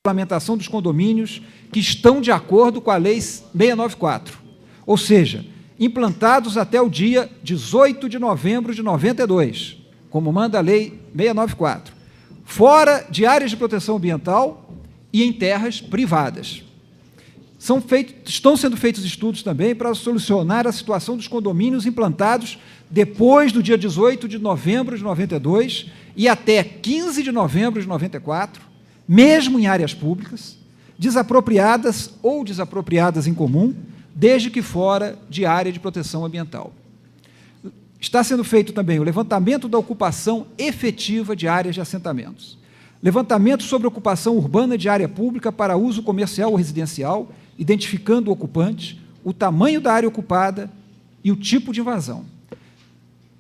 regulamentação dos condomínios que estão de acordo com a Lei 694, ou seja, implantados até o dia 18 de novembro de 92, como manda a Lei 694, fora de áreas de proteção ambiental e em terras privadas. Estão sendo feitos estudos também para solucionar a situação dos condomínios implantados depois do dia 18 de novembro de 92 e até 15 de novembro de 94, mesmo em áreas públicas, desapropriadas ou desapropriadas em comum, desde que fora de área de proteção ambiental. Está sendo feito também o levantamento da ocupação efetiva de áreas de assentamentos, levantamento sobre ocupação urbana de área pública para uso comercial ou residencial, identificando o ocupante, o tamanho da área ocupada e o tipo de invasão.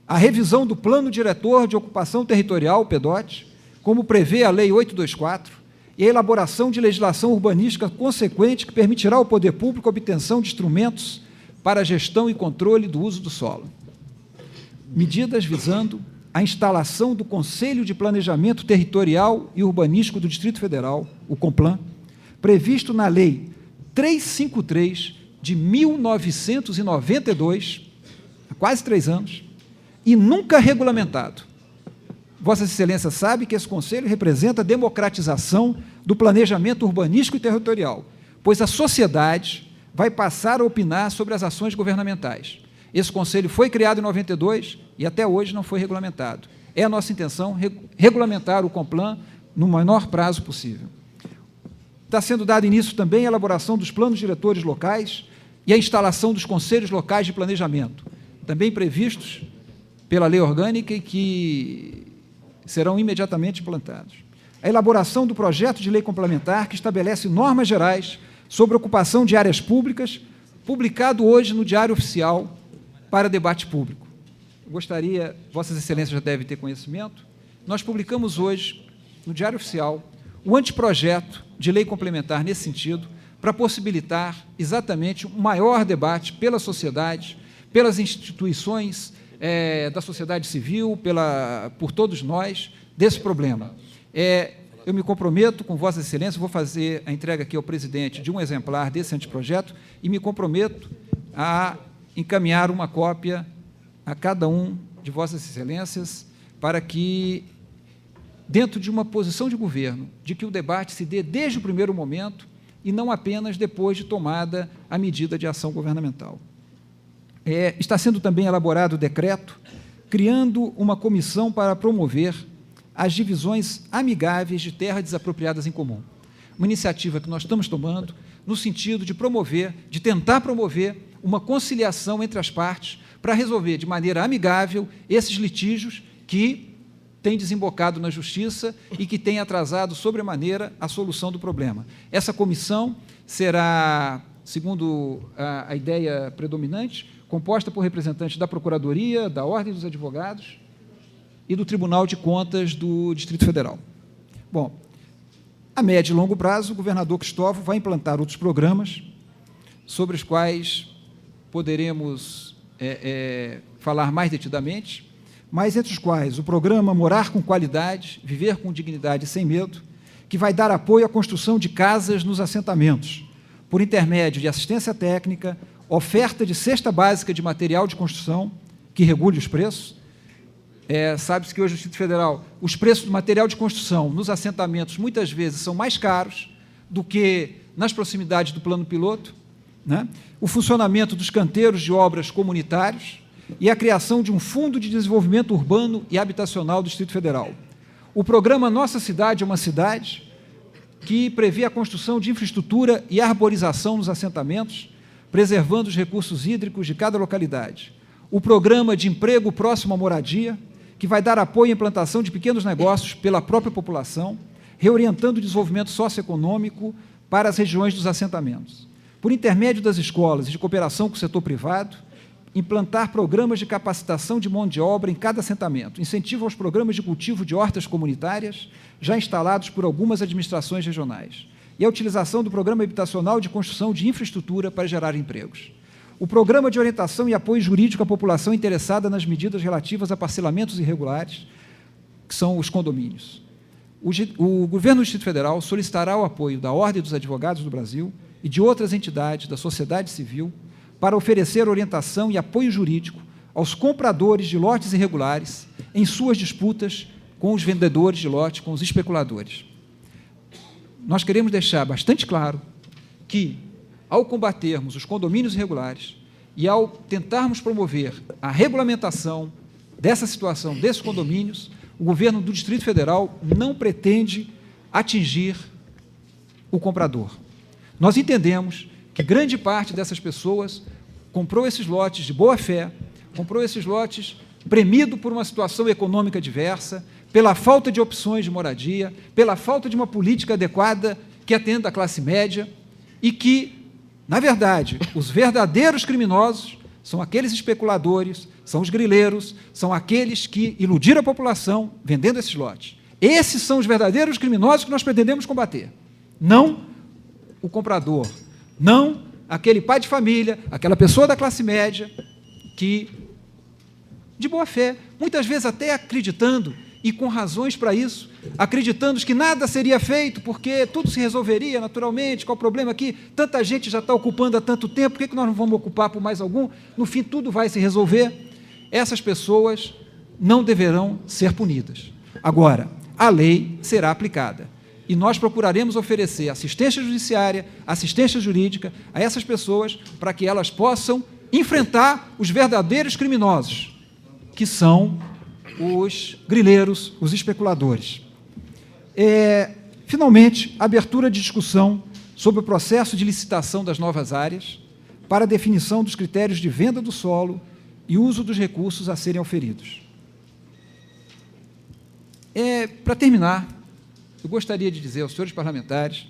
A revisão do Plano Diretor de Ocupação Territorial, PDOT, como prevê a Lei 824, e a elaboração de legislação urbanística consequente que permitirá ao poder público a obtenção de instrumentos para a gestão e controle do uso do solo. Medidas visando a instalação do Conselho de Planejamento Territorial e Urbanístico do Distrito Federal, o CONPLAN, previsto na Lei 353 de 1992, há quase 3 anos, e nunca regulamentado. Vossa Excelência sabe que esse Conselho representa a democratização do planejamento urbanístico e territorial, pois a sociedade vai passar a opinar sobre as ações governamentais. Esse Conselho foi criado em 92 e até hoje não foi regulamentado. É a nossa intenção regulamentar o CONPLAN no menor prazo possível. Está sendo dado início também à elaboração dos planos diretores locais e à instalação dos conselhos locais de planejamento, também previstos pela lei orgânica e que serão imediatamente implantados. A elaboração do projeto de lei complementar que estabelece normas gerais sobre ocupação de áreas públicas, publicado hoje no Diário Oficial para debate público. Eu gostaria, Vossas Excelências já devem ter conhecimento, nós publicamos hoje no Diário Oficial o anteprojeto de lei complementar nesse sentido, para possibilitar exatamente um maior debate pela sociedade, pelas instituições da sociedade civil, por todos nós, desse problema. Eu me comprometo com Vossa Excelência, vou fazer a entrega aqui ao presidente de um exemplar desse anteprojeto e me comprometo a encaminhar uma cópia a cada um de Vossas Excelências para que, dentro de uma posição de governo, de que o debate se dê desde o primeiro momento e não apenas depois de tomada a medida de ação governamental. Está sendo também elaborado o decreto criando uma comissão para promover as divisões amigáveis de terras desapropriadas em comum. Uma iniciativa que nós estamos tomando no sentido de tentar promover uma conciliação entre as partes para resolver de maneira amigável esses litígios que têm desembocado na Justiça e que têm atrasado sobremaneira a solução do problema. Essa comissão será, segundo a ideia predominante, composta por representantes da Procuradoria, da Ordem dos Advogados e do Tribunal de Contas do Distrito Federal. Bom, a médio e longo prazo, o governador Cristóvão vai implantar outros programas sobre os quais poderemos falar mais detidamente, mas entre os quais o programa Morar com Qualidade, Viver com Dignidade e Sem Medo, que vai dar apoio à construção de casas nos assentamentos, por intermédio de assistência técnica, oferta de cesta básica de material de construção, que regule os preços. Sabe-se que hoje no Distrito Federal os preços do material de construção nos assentamentos muitas vezes são mais caros do que nas proximidades do plano piloto, né? O funcionamento dos canteiros de obras comunitários e a criação de um fundo de desenvolvimento urbano e habitacional do Distrito Federal. O programa Nossa Cidade é uma Cidade, que prevê a construção de infraestrutura e arborização nos assentamentos, preservando os recursos hídricos de cada localidade. O programa de emprego próximo à moradia, que vai dar apoio à implantação de pequenos negócios pela própria população, reorientando o desenvolvimento socioeconômico para as regiões dos assentamentos. Por intermédio das escolas e de cooperação com o setor privado, implantar programas de capacitação de mão de obra em cada assentamento, incentivo aos programas de cultivo de hortas comunitárias, já instalados por algumas administrações regionais, e a utilização do programa habitacional de construção de infraestrutura para gerar empregos. O programa de orientação e apoio jurídico à população interessada nas medidas relativas a parcelamentos irregulares, que são os condomínios. o governo do Distrito Federal solicitará o apoio da Ordem dos Advogados do Brasil e de outras entidades da sociedade civil para oferecer orientação e apoio jurídico aos compradores de lotes irregulares em suas disputas com os vendedores de lotes, com os especuladores. Nós queremos deixar bastante claro que, ao combatermos os condomínios irregulares e ao tentarmos promover a regulamentação dessa situação, desses condomínios, o governo do Distrito Federal não pretende atingir o comprador. Nós entendemos que grande parte dessas pessoas comprou esses lotes de boa fé, comprou esses lotes premido por uma situação econômica diversa, pela falta de opções de moradia, pela falta de uma política adequada que atenda a classe média e que, na verdade, os verdadeiros criminosos são aqueles especuladores, são os grileiros, são aqueles que iludiram a população vendendo esses lotes. Esses são os verdadeiros criminosos que nós pretendemos combater. Não o comprador, não aquele pai de família, aquela pessoa da classe média que, de boa fé, muitas vezes até acreditando, e com razões para isso, acreditando que nada seria feito, porque tudo se resolveria naturalmente, qual o problema aqui? Tanta gente já está ocupando há tanto tempo, por que nós não vamos ocupar por mais algum? No fim, tudo vai se resolver. Essas pessoas não deverão ser punidas. Agora, a lei será aplicada. E nós procuraremos oferecer assistência judiciária, assistência jurídica a essas pessoas para que elas possam enfrentar os verdadeiros criminosos, que são os grileiros, os especuladores. Finalmente, abertura de discussão sobre o processo de licitação das novas áreas para a definição dos critérios de venda do solo e uso dos recursos a serem oferidos. Para terminar, eu gostaria de dizer aos senhores parlamentares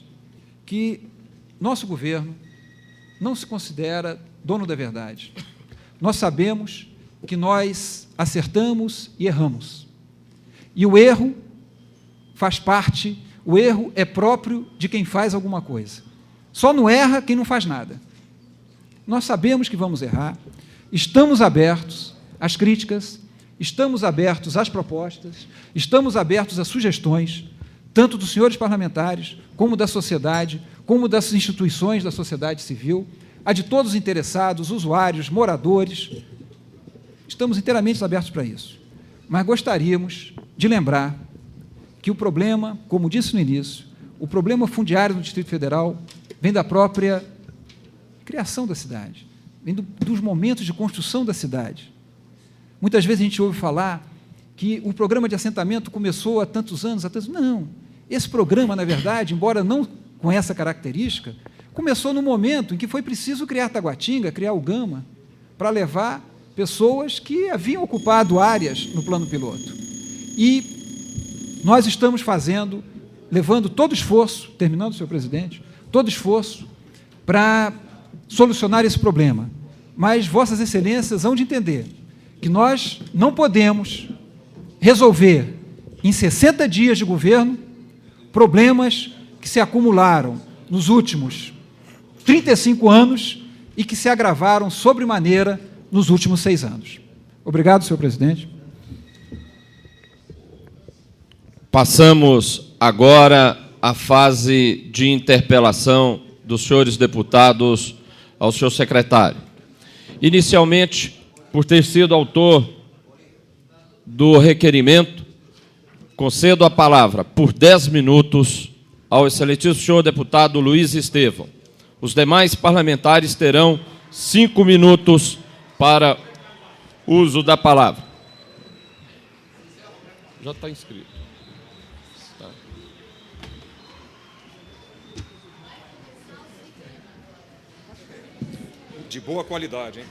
que nosso governo não se considera dono da verdade. Nós sabemos que nós acertamos e erramos. E o erro faz parte, o erro é próprio de quem faz alguma coisa. Só não erra quem não faz nada. Nós sabemos que vamos errar, estamos abertos às críticas, estamos abertos às propostas, estamos abertos às sugestões, tanto dos senhores parlamentares, como da sociedade, como das instituições da sociedade civil, a de todos os interessados, usuários, moradores. Estamos inteiramente abertos para isso. Mas gostaríamos de lembrar que o problema, como disse no início, o problema fundiário do Distrito Federal vem da própria criação da cidade, vem dos momentos de construção da cidade. Muitas vezes a gente ouve falar que o programa de assentamento começou há tantos anos, Não, esse programa, na verdade, embora não com essa característica, começou no momento em que foi preciso criar Taguatinga, criar o Gama, para levar pessoas que haviam ocupado áreas no plano piloto. E nós estamos levando todo esforço, terminando, senhor presidente, todo esforço para solucionar esse problema. Mas vossas excelências hão de entender que nós não podemos resolver em 60 dias de governo problemas que se acumularam nos últimos 35 anos e que se agravaram sobremaneira nos últimos 6 anos. Obrigado, senhor presidente. Passamos agora à fase de interpelação dos senhores deputados ao senhor secretário. Inicialmente, por ter sido autor do requerimento, concedo a palavra por 10 minutos ao excelentíssimo senhor deputado Luiz Estevão. Os demais parlamentares terão 5 minutos para uso da palavra. Já está inscrito. Tá. De boa qualidade, hein?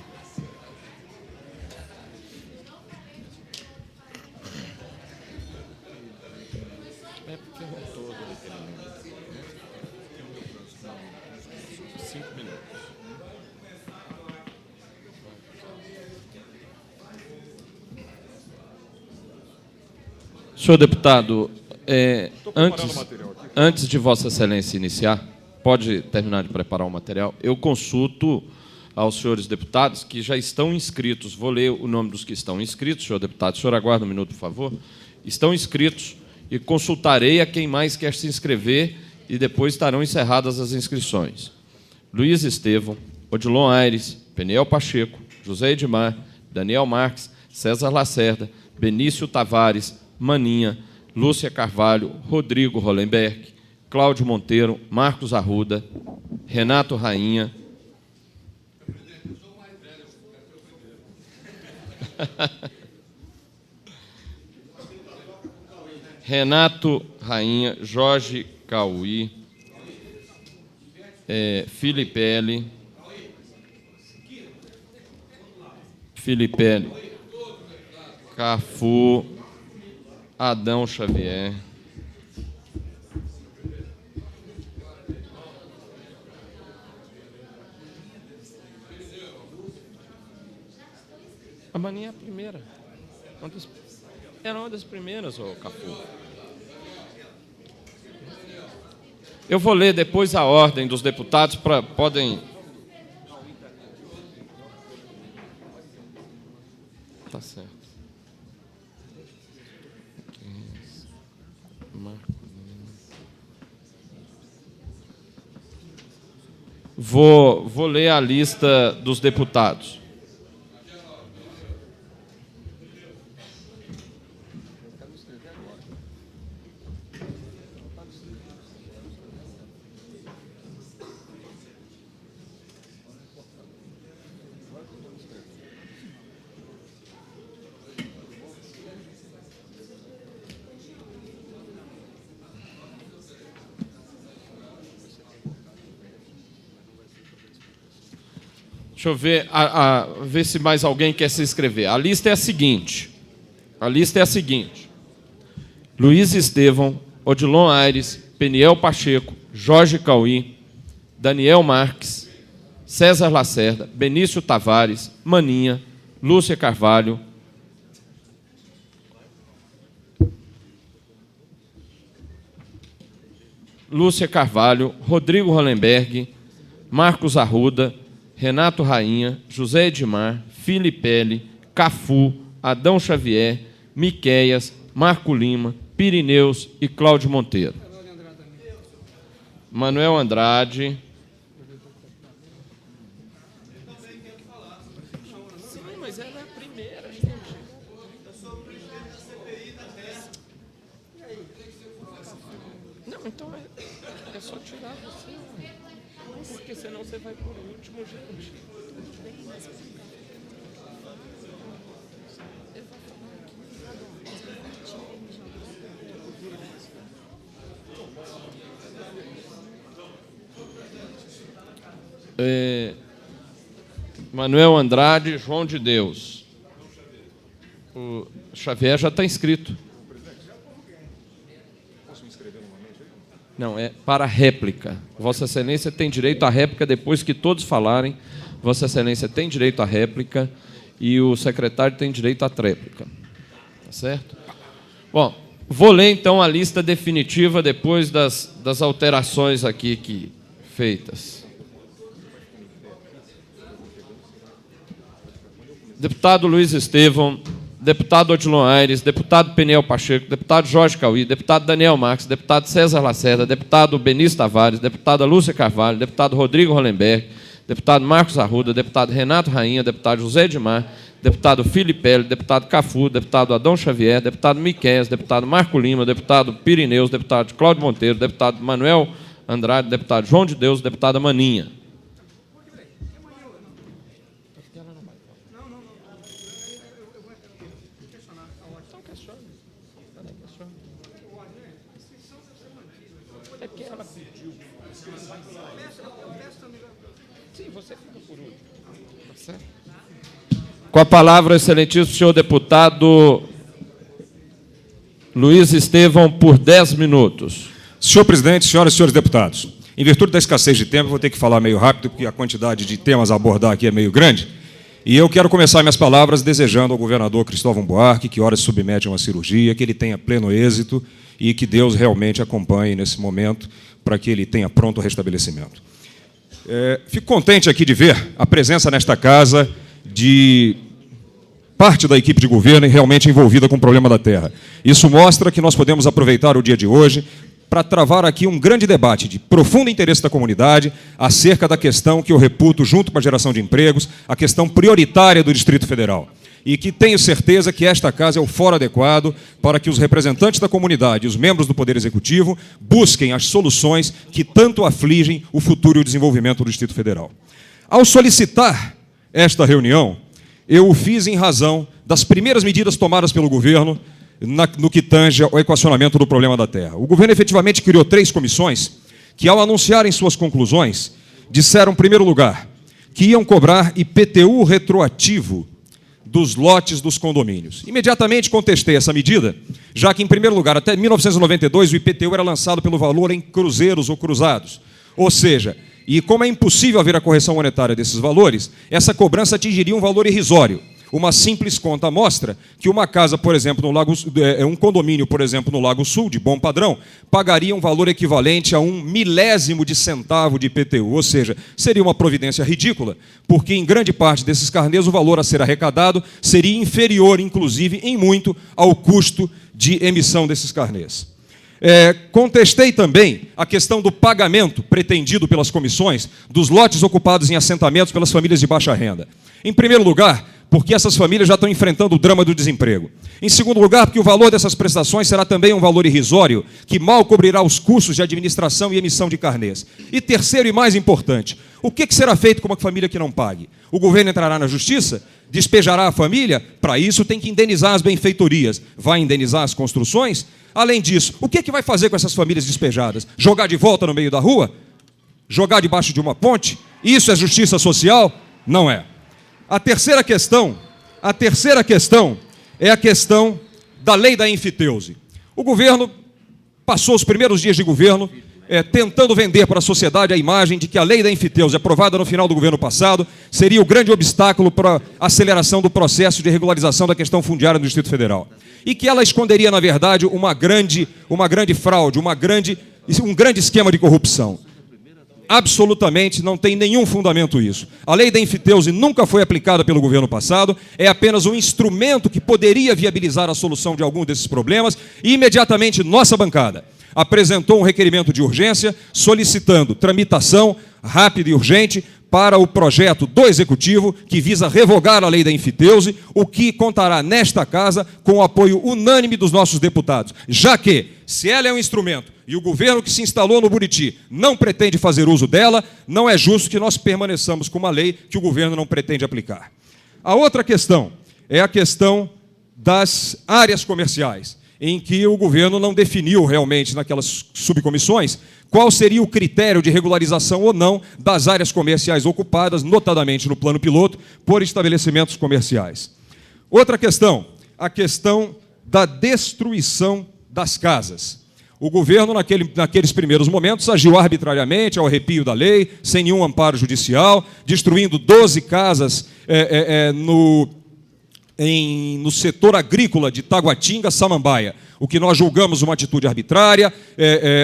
É porque não todo requerimento. 5 minutos. Senhor deputado, antes de Vossa Excelência iniciar, pode terminar de preparar o material, eu consulto aos senhores deputados que já estão inscritos. Vou ler o nome dos que estão inscritos, senhor deputado. O senhor aguarda um minuto, por favor. Estão inscritos e consultarei a quem mais quer se inscrever e depois estarão encerradas as inscrições. Luiz Estevão, Odilon Aires, Peniel Pacheco, José Edmar, Daniel Marques, César Lacerda, Benício Tavares, Maninha, Lúcia Carvalho, Rodrigo Hollenberg, Cláudio Monteiro, Marcos Arruda, Renato Rainha, Renato Rainha, Jorge Cauí, Filipelli, Cafu, Adão Xavier, a Maninha é a primeira. Era uma das primeiras, ô Cafu. Eu vou ler depois a ordem dos deputados para podem. Tá certo. Vou ler a lista dos deputados. Deixa eu ver, ver se mais alguém quer se inscrever. A lista é a seguinte. Luiz Estevão, Odilon Aires, Peniel Pacheco, Jorge Cauí, Daniel Marques, César Lacerda, Benício Tavares, Maninha, Lúcia Carvalho, Rodrigo Hollenberg, Marcos Arruda, Renato Rainha, José Edmar, Filipelli, Cafu, Adão Xavier, Miqueias, Marco Lima, Pirineus e Cláudio Monteiro. Manuel Andrade. Sim, mas ela é a primeira, gente. Não, então é só tirar você. Porque senão você vai por último, gente. Manuel Andrade, João de Deus. O Xavier já está inscrito. Não, é para réplica. Vossa Excelência tem direito à réplica depois que todos falarem. Vossa Excelência tem direito à réplica e o secretário tem direito à tréplica. Tá certo? Bom, vou ler então a lista definitiva depois das alterações aqui feitas. Deputado Luiz Estevão, deputado Odilon Aires, deputado Peniel Pacheco, deputado Jorge Cauí, deputado Daniel Marques, deputado César Lacerda, deputado Benício Tavares, deputada Lúcia Carvalho, deputado Rodrigo Hollenberg, deputado Marcos Arruda, deputado Renato Rainha, deputado José Edmar, deputado Filipelli, deputado Cafu, deputado Adão Xavier, deputado Miqueias, deputado Marco Lima, deputado Pirineus, deputado Cláudio Monteiro, deputado Manuel Andrade, deputado João de Deus, deputada Maninha. Com a palavra, excelentíssimo senhor deputado Luiz Estevão, por 10 minutos. Senhor presidente, senhoras e senhores deputados, em virtude da escassez de tempo, vou ter que falar meio rápido, porque a quantidade de temas a abordar aqui é meio grande, e eu quero começar minhas palavras desejando ao governador Cristóvão Buarque que horas se submete a uma cirurgia, que ele tenha pleno êxito e que Deus realmente acompanhe nesse momento para que ele tenha pronto o restabelecimento. Fico contente aqui de ver a presença nesta casa de parte da equipe de governo realmente envolvida com o problema da terra. Isso mostra que nós podemos aproveitar o dia de hoje para travar aqui um grande debate de profundo interesse da comunidade acerca da questão que eu reputo, junto com a geração de empregos, a questão prioritária do Distrito Federal. E que tenho certeza que esta casa é o foro adequado para que os representantes da comunidade e os membros do Poder Executivo busquem as soluções que tanto afligem o futuro e o desenvolvimento do Distrito Federal. Ao solicitar esta reunião, eu o fiz em razão das primeiras medidas tomadas pelo governo no que tange ao equacionamento do problema da terra. O governo efetivamente criou 3 comissões que, ao anunciarem suas conclusões, disseram, em primeiro lugar, que iam cobrar IPTU retroativo dos lotes dos condomínios. Imediatamente contestei essa medida, já que, em primeiro lugar, até 1992, o IPTU era lançado pelo valor em cruzeiros ou cruzados. Ou seja, e como é impossível haver a correção monetária desses valores, essa cobrança atingiria um valor irrisório. Uma simples conta mostra que uma casa, por exemplo, um condomínio, por exemplo, no Lago Sul, de bom padrão, pagaria um valor equivalente a 1/1000º de centavo de IPTU, ou seja, seria uma providência ridícula, porque em grande parte desses carnês o valor a ser arrecadado seria inferior, inclusive, em muito, ao custo de emissão desses carnês. Contestei também a questão do pagamento pretendido pelas comissões dos lotes ocupados em assentamentos pelas famílias de baixa renda. Em primeiro lugar, porque essas famílias já estão enfrentando o drama do desemprego. Em segundo lugar, porque o valor dessas prestações será também um valor irrisório, que mal cobrirá os custos de administração e emissão de carnês. E terceiro e mais importante, o que será feito com uma família que não pague? O governo entrará na justiça? Despejará a família? Para isso tem que indenizar as benfeitorias. Vai indenizar as construções? Além disso, o que vai fazer com essas famílias despejadas? Jogar de volta no meio da rua? Jogar debaixo de uma ponte? Isso é justiça social? Não é. A terceira questão é a questão da lei da enfiteuse. O governo passou os primeiros dias de governo tentando vender para a sociedade a imagem de que a lei da enfiteuse, aprovada no final do governo passado, seria o grande obstáculo para a aceleração do processo de regularização da questão fundiária do Distrito Federal. E que ela esconderia, na verdade, uma grande fraude, um grande esquema de corrupção. Absolutamente não tem nenhum fundamento isso. A lei da enfiteuse nunca foi aplicada pelo governo passado, é apenas um instrumento que poderia viabilizar a solução de algum desses problemas, e imediatamente nossa bancada apresentou um requerimento de urgência solicitando tramitação rápida e urgente para o projeto do Executivo que visa revogar a lei da enfiteuse, o que contará nesta casa com o apoio unânime dos nossos deputados, já que, se ela é um instrumento e o governo que se instalou no Buriti não pretende fazer uso dela, não é justo que nós permaneçamos com uma lei que o governo não pretende aplicar. A outra questão é a questão das áreas comerciais, em que o governo não definiu realmente naquelas subcomissões qual seria o critério de regularização ou não das áreas comerciais ocupadas, notadamente no plano piloto, por estabelecimentos comerciais. Outra questão, a questão da destruição das casas. O governo, naqueles primeiros momentos, agiu arbitrariamente, ao arrepio da lei, sem nenhum amparo judicial, destruindo 12 casas no setor agrícola de Taguatinga, Samambaia, o que nós julgamos uma atitude arbitrária.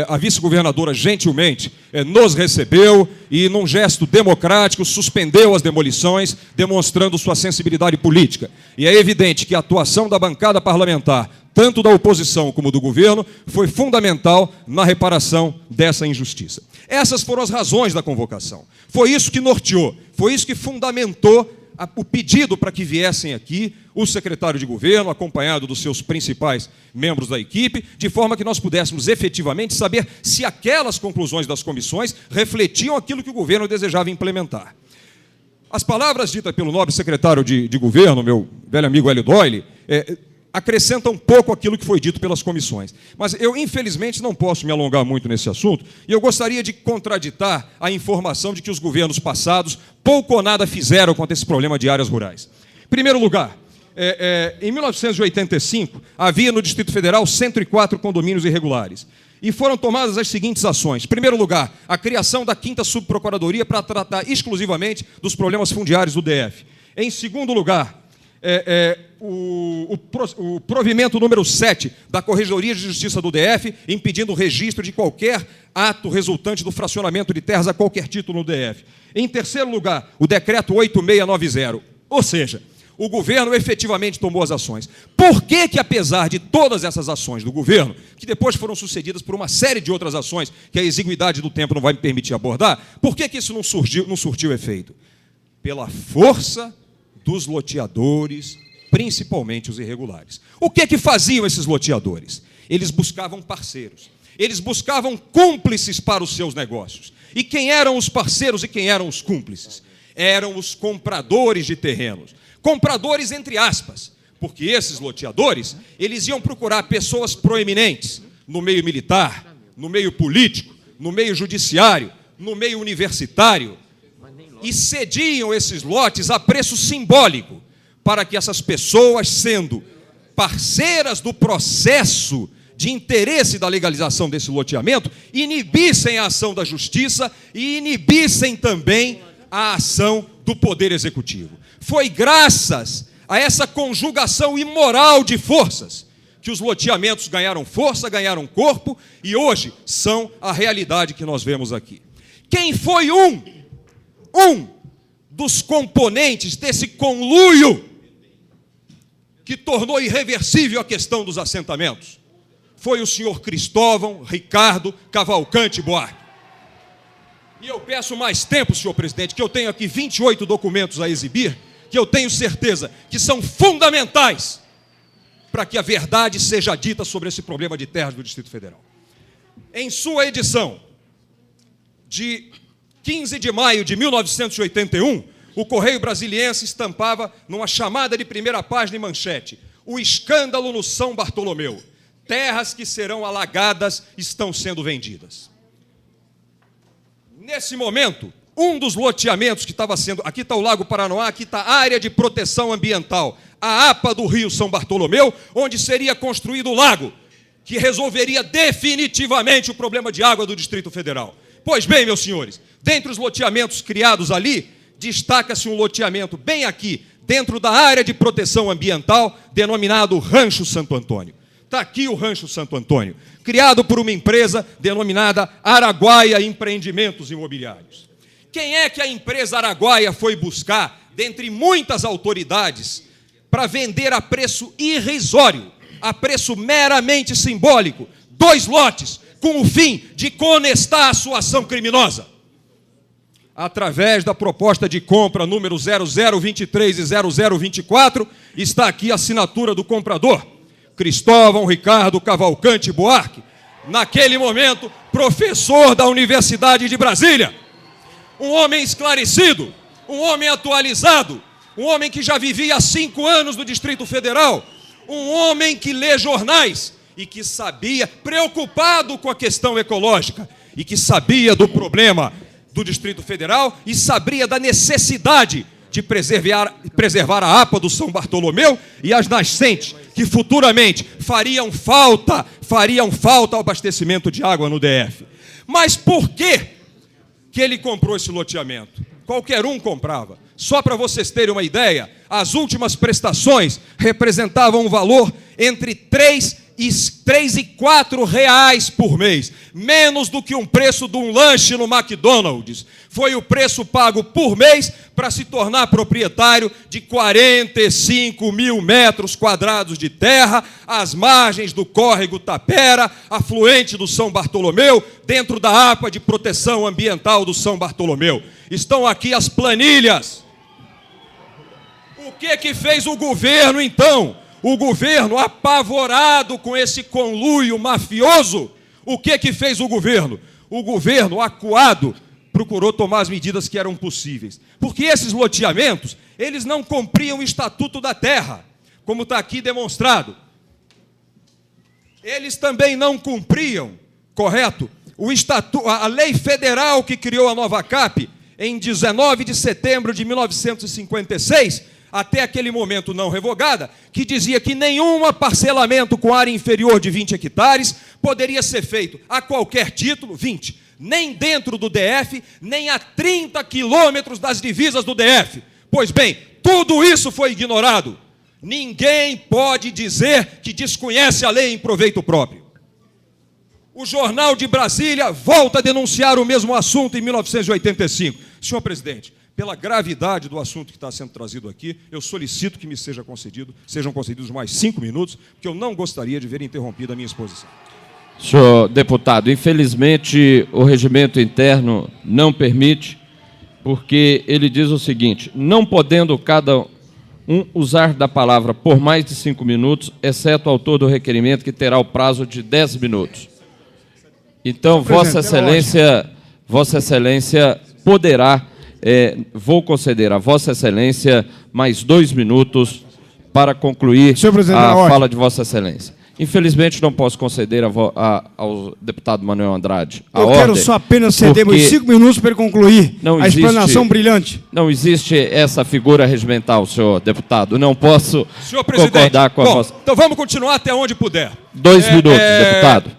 A vice-governadora gentilmente nos recebeu e, num gesto democrático, suspendeu as demolições, demonstrando sua sensibilidade política. E é evidente que a atuação da bancada parlamentar, tanto da oposição como do governo, foi fundamental na reparação dessa injustiça. Essas foram as razões da convocação. Foi isso que norteou, foi isso que fundamentou o pedido para que viessem aqui o secretário de governo, acompanhado dos seus principais membros da equipe, de forma que nós pudéssemos efetivamente saber se aquelas conclusões das comissões refletiam aquilo que o governo desejava implementar. As palavras ditas pelo nobre secretário de governo, meu velho amigo Hélio Doyle, acrescentam um pouco aquilo que foi dito pelas comissões. Mas eu, infelizmente, não posso me alongar muito nesse assunto, e eu gostaria de contraditar a informação de que os governos passados pouco ou nada fizeram contra esse problema de áreas rurais. Em primeiro lugar, em 1985, havia no Distrito Federal 104 condomínios irregulares. E foram tomadas as seguintes ações. Em primeiro lugar, a criação da 5ª Subprocuradoria para tratar exclusivamente dos problemas fundiários do DF. Em segundo lugar, o provimento número 7 da Corregedoria de Justiça do DF, impedindo o registro de qualquer ato resultante do fracionamento de terras a qualquer título no DF. Em terceiro lugar, o decreto 8690, ou seja, O governo efetivamente tomou as ações. Por que que, apesar de todas essas ações do governo, que depois foram sucedidas por uma série de outras ações, que a exiguidade do tempo não vai me permitir abordar, por que que isso não surtiu efeito? Pela força dos loteadores, principalmente os irregulares. O que que faziam esses loteadores? Eles buscavam parceiros. Eles buscavam cúmplices para os seus negócios. E quem eram os parceiros e quem eram os cúmplices? Eram os compradores de terrenos. Compradores entre aspas, porque esses loteadores, eles iam procurar pessoas proeminentes no meio militar, no meio político, no meio judiciário, no meio universitário, e cediam esses lotes a preço simbólico, para que essas pessoas, sendo parceiras do processo de interesse da legalização desse loteamento, inibissem a ação da justiça e inibissem também a ação do Poder Executivo. Foi graças a essa conjugação imoral de forças que os loteamentos ganharam força, ganharam corpo e hoje são a realidade que nós vemos aqui. Quem foi um dos componentes desse conluio que tornou irreversível a questão dos assentamentos? Foi o senhor Cristóvão Ricardo Cavalcante Buarque. E eu peço mais tempo, senhor presidente, que eu tenho aqui 28 documentos a exibir, que eu tenho certeza que são fundamentais para que a verdade seja dita sobre esse problema de terras do Distrito Federal. Em sua edição de 15 de maio de 1981, o Correio Brasiliense estampava numa chamada de primeira página e manchete: o escândalo no São Bartolomeu. Terras que serão alagadas estão sendo vendidas. Nesse momento, um dos loteamentos que estava sendo... Aqui está o Lago Paranoá, aqui está a área de proteção ambiental, a APA do Rio São Bartolomeu, onde seria construído o lago, que resolveria definitivamente o problema de água do Distrito Federal. Pois bem, meus senhores, dentre os loteamentos criados ali, destaca-se um loteamento bem aqui, dentro da área de proteção ambiental, denominado Rancho Santo Antônio. Está aqui o Rancho Santo Antônio, criado por uma empresa denominada Araguaia Empreendimentos Imobiliários. Quem é que a empresa Araguaia foi buscar, dentre muitas autoridades, para vender a preço irrisório, a preço meramente simbólico, 2 lotes, com o fim de conestar a sua ação criminosa? Através da proposta de compra número 0023 e 0024, está aqui a assinatura do comprador, Cristóvão Ricardo Cavalcante Buarque, naquele momento, professor da Universidade de Brasília. Um homem esclarecido, um homem atualizado, um homem que já vivia há 5 anos no Distrito Federal, um homem que lê jornais e que sabia, preocupado com a questão ecológica, e que sabia do problema do Distrito Federal e sabia da necessidade de preservar a APA do São Bartolomeu e as nascentes, que futuramente fariam falta ao abastecimento de água no DF. Mas por que ele comprou esse loteamento? Qualquer um comprava. Só para vocês terem uma ideia, as últimas prestações representavam um valor entre 3 e 4 reais por mês, menos do que um preço de um lanche no McDonald's. Foi o preço pago por mês para se tornar proprietário de 45 mil metros quadrados de terra, às margens do córrego Tapera, afluente do São Bartolomeu, dentro da APA de proteção ambiental do São Bartolomeu. Estão aqui as planilhas. O que fez o governo, então? O governo, apavorado com esse conluio mafioso, o que fez o governo? O governo, acuado, procurou tomar as medidas que eram possíveis. Porque esses loteamentos, eles não cumpriam o Estatuto da Terra, como está aqui demonstrado. Eles também não cumpriam, correto, a lei federal que criou a Nova CAP, em 19 de setembro de 1956, até aquele momento não revogada, que dizia que nenhum parcelamento com área inferior de 20 hectares poderia ser feito a qualquer título, 20, nem dentro do DF, nem a 30 quilômetros das divisas do DF. Pois bem, tudo isso foi ignorado. Ninguém pode dizer que desconhece a lei em proveito próprio. O Jornal de Brasília volta a denunciar o mesmo assunto em 1985. Senhor presidente, pela gravidade do assunto que está sendo trazido aqui, eu solicito que me sejam concedidos mais 5 minutos, porque eu não gostaria de ver interrompida a minha exposição. Senhor deputado, infelizmente o regimento interno não permite, porque ele diz o seguinte: não podendo cada um usar da palavra por mais de 5 minutos, exceto o autor do requerimento, que terá o prazo de 10 minutos. Então, Vossa Excelência poderá, vou conceder a Vossa Excelência mais 2 minutos para concluir a fala de Vossa Excelência. Infelizmente, não posso conceder ao deputado Manuel Andrade a ordem. Eu quero só apenas ceder meus 5 minutos para ele concluir a explanação brilhante. Não existe essa figura regimental, senhor deputado. Não posso concordar com a vossa... Então vamos continuar até onde puder. 2 minutos, deputado.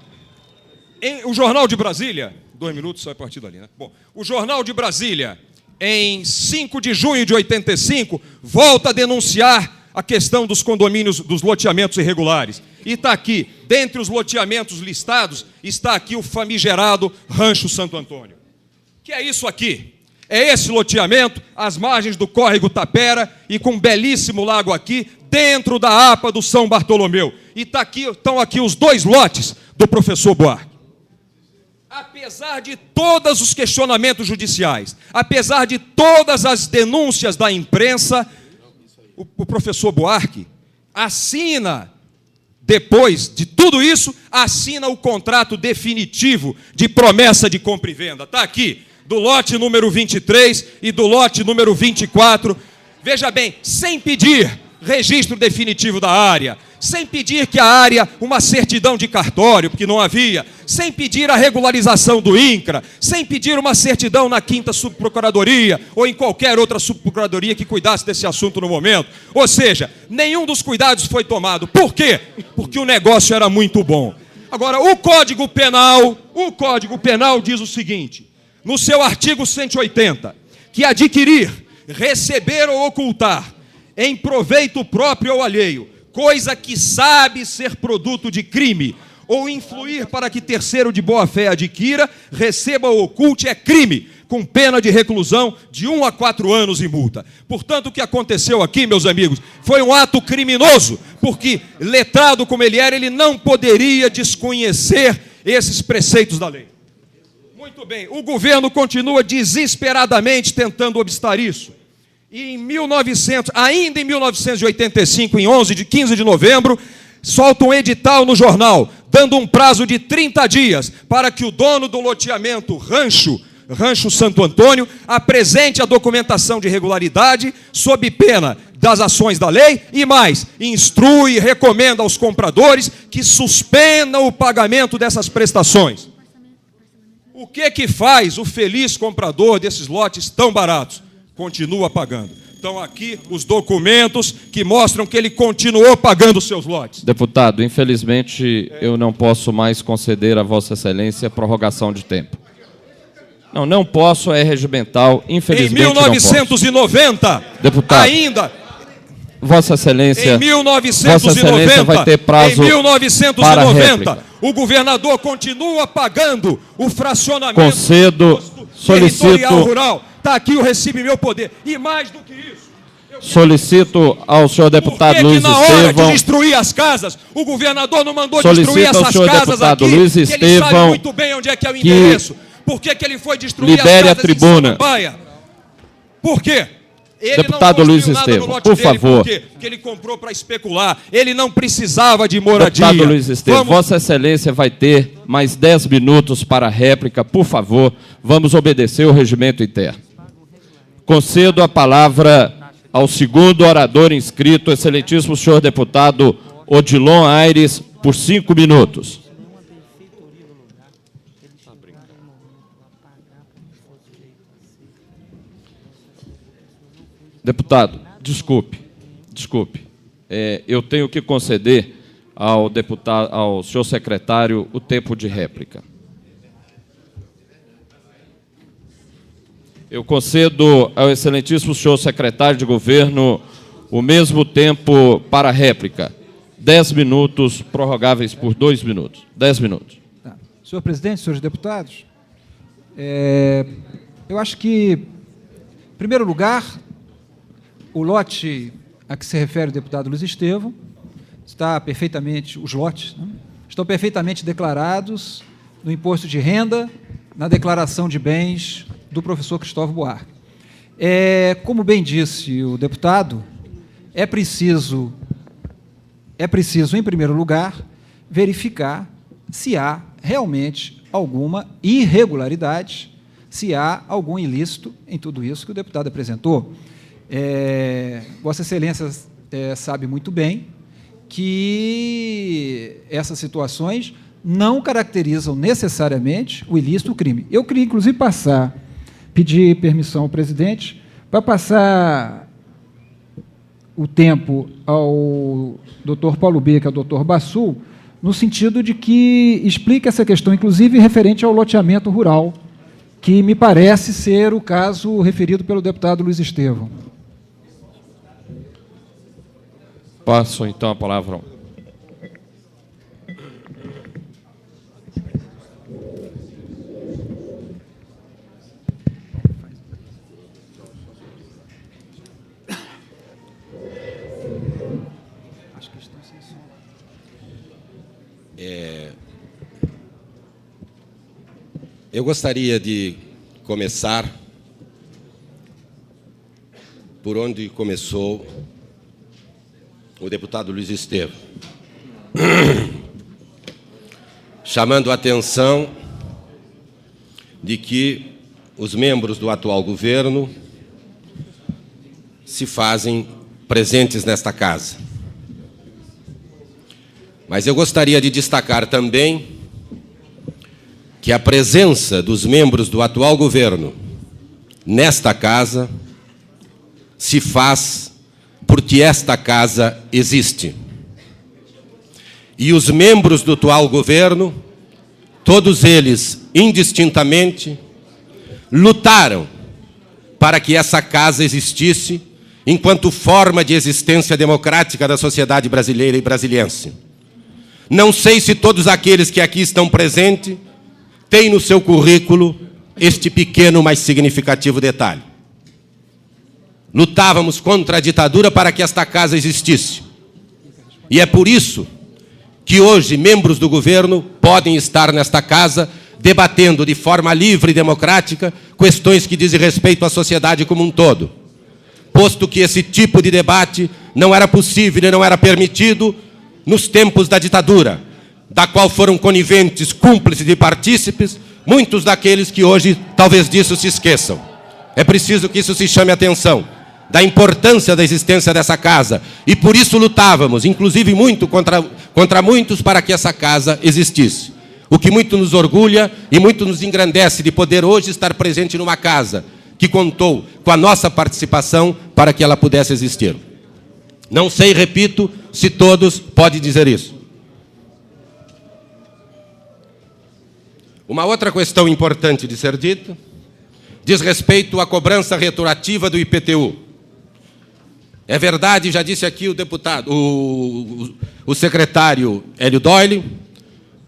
O Jornal de Brasília... 2 minutos, só a partir dali, né? Bom, o Jornal de Brasília, em 5 de junho de 85, volta a denunciar a questão dos condomínios, dos loteamentos irregulares. E está aqui, dentre os loteamentos listados, está aqui o famigerado Rancho Santo Antônio. Que é isso aqui? É esse loteamento, às margens do córrego Tapera e com um belíssimo lago aqui, dentro da APA do São Bartolomeu. E estão aqui os 2 lotes do professor Buarque. Apesar de todos os questionamentos judiciais, apesar de todas as denúncias da imprensa, o professor Buarque assina, depois de tudo isso, assina o contrato definitivo de promessa de compra e venda. Está aqui, do lote número 23 e do lote número 24. Veja bem, sem pedir registro definitivo da área, sem pedir que a área, uma certidão de cartório, porque não havia, sem pedir a regularização do INCRA, sem pedir uma certidão na 5ª Subprocuradoria ou em qualquer outra subprocuradoria que cuidasse desse assunto no momento. Ou seja, nenhum dos cuidados foi tomado. Por quê? Porque o negócio era muito bom. Agora, o Código Penal diz o seguinte, no seu artigo 180, que adquirir, receber ou ocultar, em proveito próprio ou alheio, coisa que sabe ser produto de crime, ou influir para que terceiro de boa-fé adquira, receba ou oculte, é crime, com pena de reclusão de 1 a 4 anos e multa. Portanto, o que aconteceu aqui, meus amigos, foi um ato criminoso, porque, letrado como ele era, ele não poderia desconhecer esses preceitos da lei. Muito bem, o governo continua desesperadamente tentando obstar isso. E ainda em 1985, em 15 de novembro, solta um edital no jornal, dando um prazo de 30 dias para que o dono do loteamento Rancho Santo Antônio apresente a documentação de regularidade sob pena das ações da lei e mais, instrui e recomenda aos compradores que suspendam o pagamento dessas prestações. O que faz o feliz comprador desses lotes tão baratos? Continua pagando. Então, aqui, os documentos que mostram que ele continuou pagando os seus lotes. Deputado, infelizmente, eu não posso mais conceder a Vossa Excelência prorrogação de tempo. Não posso, é regimental, infelizmente. Em 1990, deputado, ainda... Vossa Excelência, em 1990, Vossa Excelência vai ter prazo em 1990, para réplica. O governador continua pagando o fracionamento solicito rural. Está aqui o recibo em meu poder. E mais do que isso, solicito ao senhor deputado Luiz Estevão... na hora de destruir as casas, o governador não mandou destruir essas casas aqui, Luiz Estevão, que ele sabe muito bem onde é que é o endereço. Por que ele foi destruir as casas a tribuna. em Samambaia? Por quê? Ele deputado Luiz Estevão, por favor. Porque ele comprou para especular. Ele não precisava de moradia. Deputado Luiz Estevão, Vossa Excelência vai ter mais 10 minutos para a réplica. Por favor, vamos obedecer o regimento interno. Concedo a palavra ao segundo orador inscrito, excelentíssimo senhor deputado Odilon Aires, por 5 minutos. Deputado, desculpe. Eu tenho que conceder ao senhor secretário o tempo de réplica. Eu concedo ao excelentíssimo senhor secretário de governo o mesmo tempo para a réplica. 10 minutos, prorrogáveis por 2 minutos. 10 minutos. Tá. Senhor presidente, senhores deputados, eu acho que Em primeiro lugar, o lote a que se refere o deputado Luiz Estevão está perfeitamente, os lotes, né, estão perfeitamente declarados no imposto de renda, na declaração de bens do professor Cristóvão Buarque. Como bem disse o deputado, é preciso, em primeiro lugar, verificar se há realmente alguma irregularidade, se há algum ilícito em tudo isso que o deputado apresentou. Vossa Excelência sabe muito bem que essas situações não caracterizam necessariamente o ilícito, o crime. Eu queria, inclusive, pedir permissão ao presidente para passar o tempo ao doutor Paulo Beca, ao doutor Bassul, no sentido de que explique essa questão, inclusive referente ao loteamento rural, que me parece ser o caso referido pelo deputado Luiz Estevão. Passo, então, a palavra. Eu gostaria de começar por onde começou o deputado Luiz Estevão, chamando a atenção de que os membros do atual governo se fazem presentes nesta casa. Mas eu gostaria de destacar também que a presença dos membros do atual governo nesta casa se faz porque esta casa existe. E os membros do atual governo, todos eles, indistintamente, lutaram para que essa casa existisse enquanto forma de existência democrática da sociedade brasileira e brasiliense. Não sei se todos aqueles que aqui estão presentes têm no seu currículo este pequeno, mas significativo detalhe. Lutávamos contra a ditadura para que esta casa existisse. E é por isso que hoje membros do governo podem estar nesta casa debatendo de forma livre e democrática questões que dizem respeito à sociedade como um todo. Posto que esse tipo de debate não era possível e não era permitido nos tempos da ditadura, da qual foram coniventes, cúmplices e partícipes muitos daqueles que hoje talvez disso se esqueçam. É preciso que isso se chame a atenção da importância da existência dessa casa, e por isso lutávamos, inclusive muito contra muitos, para que essa casa existisse. O que muito nos orgulha e muito nos engrandece de poder hoje estar presente numa casa que contou com a nossa participação para que ela pudesse existir. Não sei, repito, se todos podem dizer isso. Uma outra questão importante de ser dita diz respeito à cobrança retroativa do IPTU. É verdade, já disse aqui o deputado, o secretário Hélio Doyle,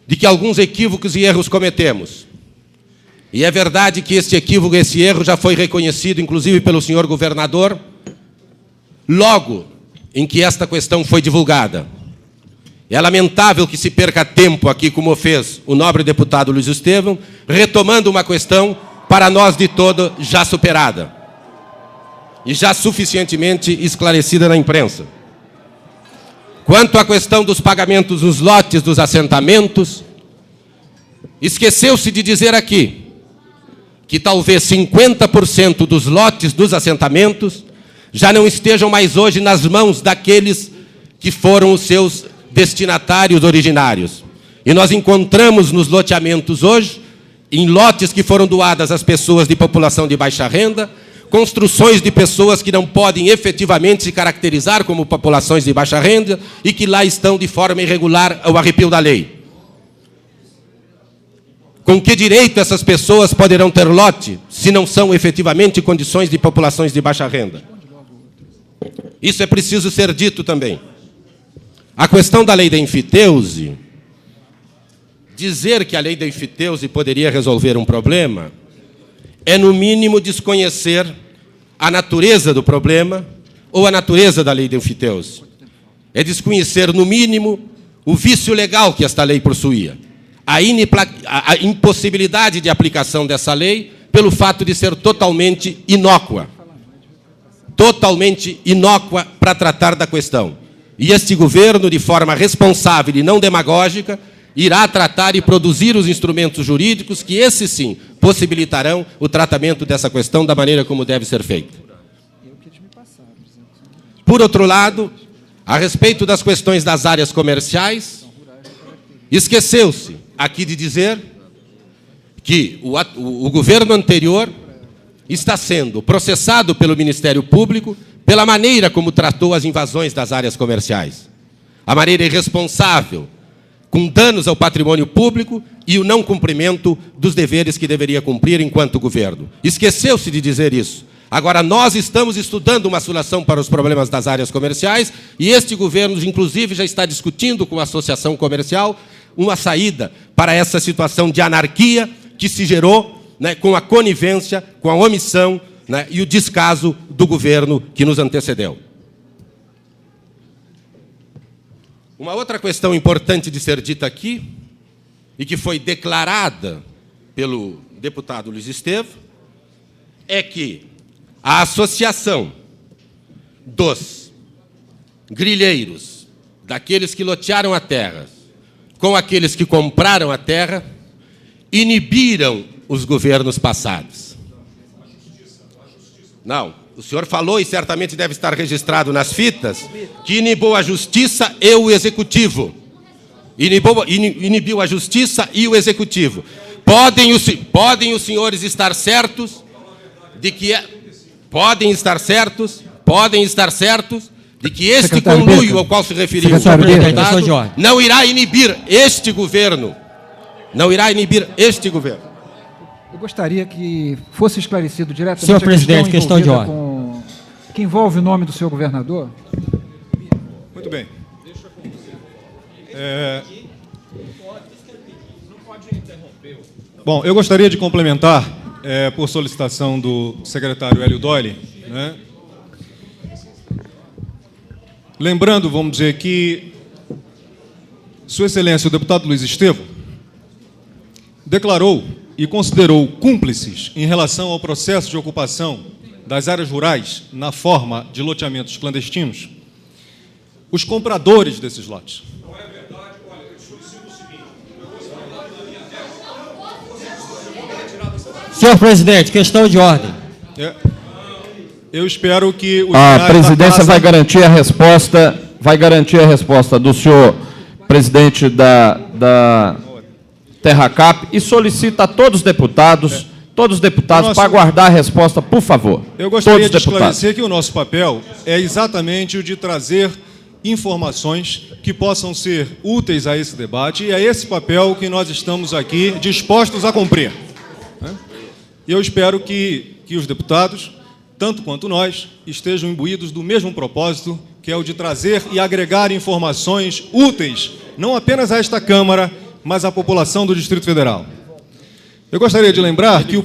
de que alguns equívocos e erros cometemos. E é verdade que este equívoco, esse erro já foi reconhecido, inclusive pelo senhor governador, logo em que esta questão foi divulgada. É lamentável que se perca tempo aqui, como fez o nobre deputado Luiz Estevão, retomando uma questão para nós de todo já superada e já suficientemente esclarecida na imprensa. Quanto à questão dos pagamentos dos lotes dos assentamentos, esqueceu-se de dizer aqui que talvez 50% dos lotes dos assentamentos já não estejam mais hoje nas mãos daqueles que foram os seus destinatários originários. E nós encontramos nos loteamentos hoje, em lotes que foram doadas às pessoas de população de baixa renda, construções de pessoas que não podem efetivamente se caracterizar como populações de baixa renda e que lá estão de forma irregular ao arrepio da lei. Com que direito essas pessoas poderão ter lote se não são efetivamente condições de populações de baixa renda? Isso é preciso ser dito também. A questão da lei da enfiteuse, dizer que a lei da enfiteuse poderia resolver um problema é, no mínimo, desconhecer a natureza do problema ou a natureza da lei de enfiteuse. É desconhecer, no mínimo, o vício legal que esta lei possuía. A impossibilidade de aplicação dessa lei pelo fato de ser totalmente inócua. Totalmente inócua para tratar da questão. E este governo, de forma responsável e não demagógica, irá tratar e produzir os instrumentos jurídicos que, esses sim, possibilitarão o tratamento dessa questão da maneira como deve ser feita. Por outro lado, a respeito das questões das áreas comerciais, esqueceu-se aqui de dizer que o governo anterior está sendo processado pelo Ministério Público pela maneira como tratou as invasões das áreas comerciais. A maneira irresponsável, com danos ao patrimônio público e o não cumprimento dos deveres que deveria cumprir enquanto governo. Esqueceu-se de dizer isso. Agora, nós estamos estudando uma solução para os problemas das áreas comerciais e este governo, inclusive, já está discutindo com a associação comercial uma saída para essa situação de anarquia que se gerou, né, com a conivência, com a omissão, né, e o descaso do governo que nos antecedeu. Uma outra questão importante de ser dita aqui, e que foi declarada pelo deputado Luiz Estevam, é que a associação dos grileiros, daqueles que lotearam a terra, com aqueles que compraram a terra, inibiram os governos passados. Não, o senhor falou, e certamente deve estar registrado nas fitas, que inibiu a justiça e o executivo. Inibiu a justiça e o executivo. Podem os senhores estar certos de que de que este conluio ao qual se referiu o deputado não irá inibir este governo. Não irá inibir este governo. Eu gostaria que fosse esclarecido diretamente. Senhor presidente, questão de ordem. Que envolve o nome do seu governador. Muito bem. Bom, eu gostaria de complementar, por solicitação do secretário Hélio Doyle, né? Lembrando, vamos dizer, que Sua Excelência, o deputado Luiz Estevam, declarou e considerou cúmplices em relação ao processo de ocupação das áreas rurais na forma de loteamentos clandestinos os compradores desses lotes. Não é verdade, olha, eu solicito o seguinte... Senhor presidente, questão de ordem. Eu espero que... A presidência vai garantir a resposta do senhor presidente da Terracap e solicita a todos os deputados para aguardar a resposta, por favor. Eu gostaria de esclarecer que o nosso papel é exatamente o de trazer informações que possam ser úteis a esse debate, e é esse papel que nós estamos aqui dispostos a cumprir. E eu espero que os deputados, tanto quanto nós, estejam imbuídos do mesmo propósito, que é o de trazer e agregar informações úteis, não apenas a esta Câmara, mas à população do Distrito Federal. Eu gostaria de lembrar que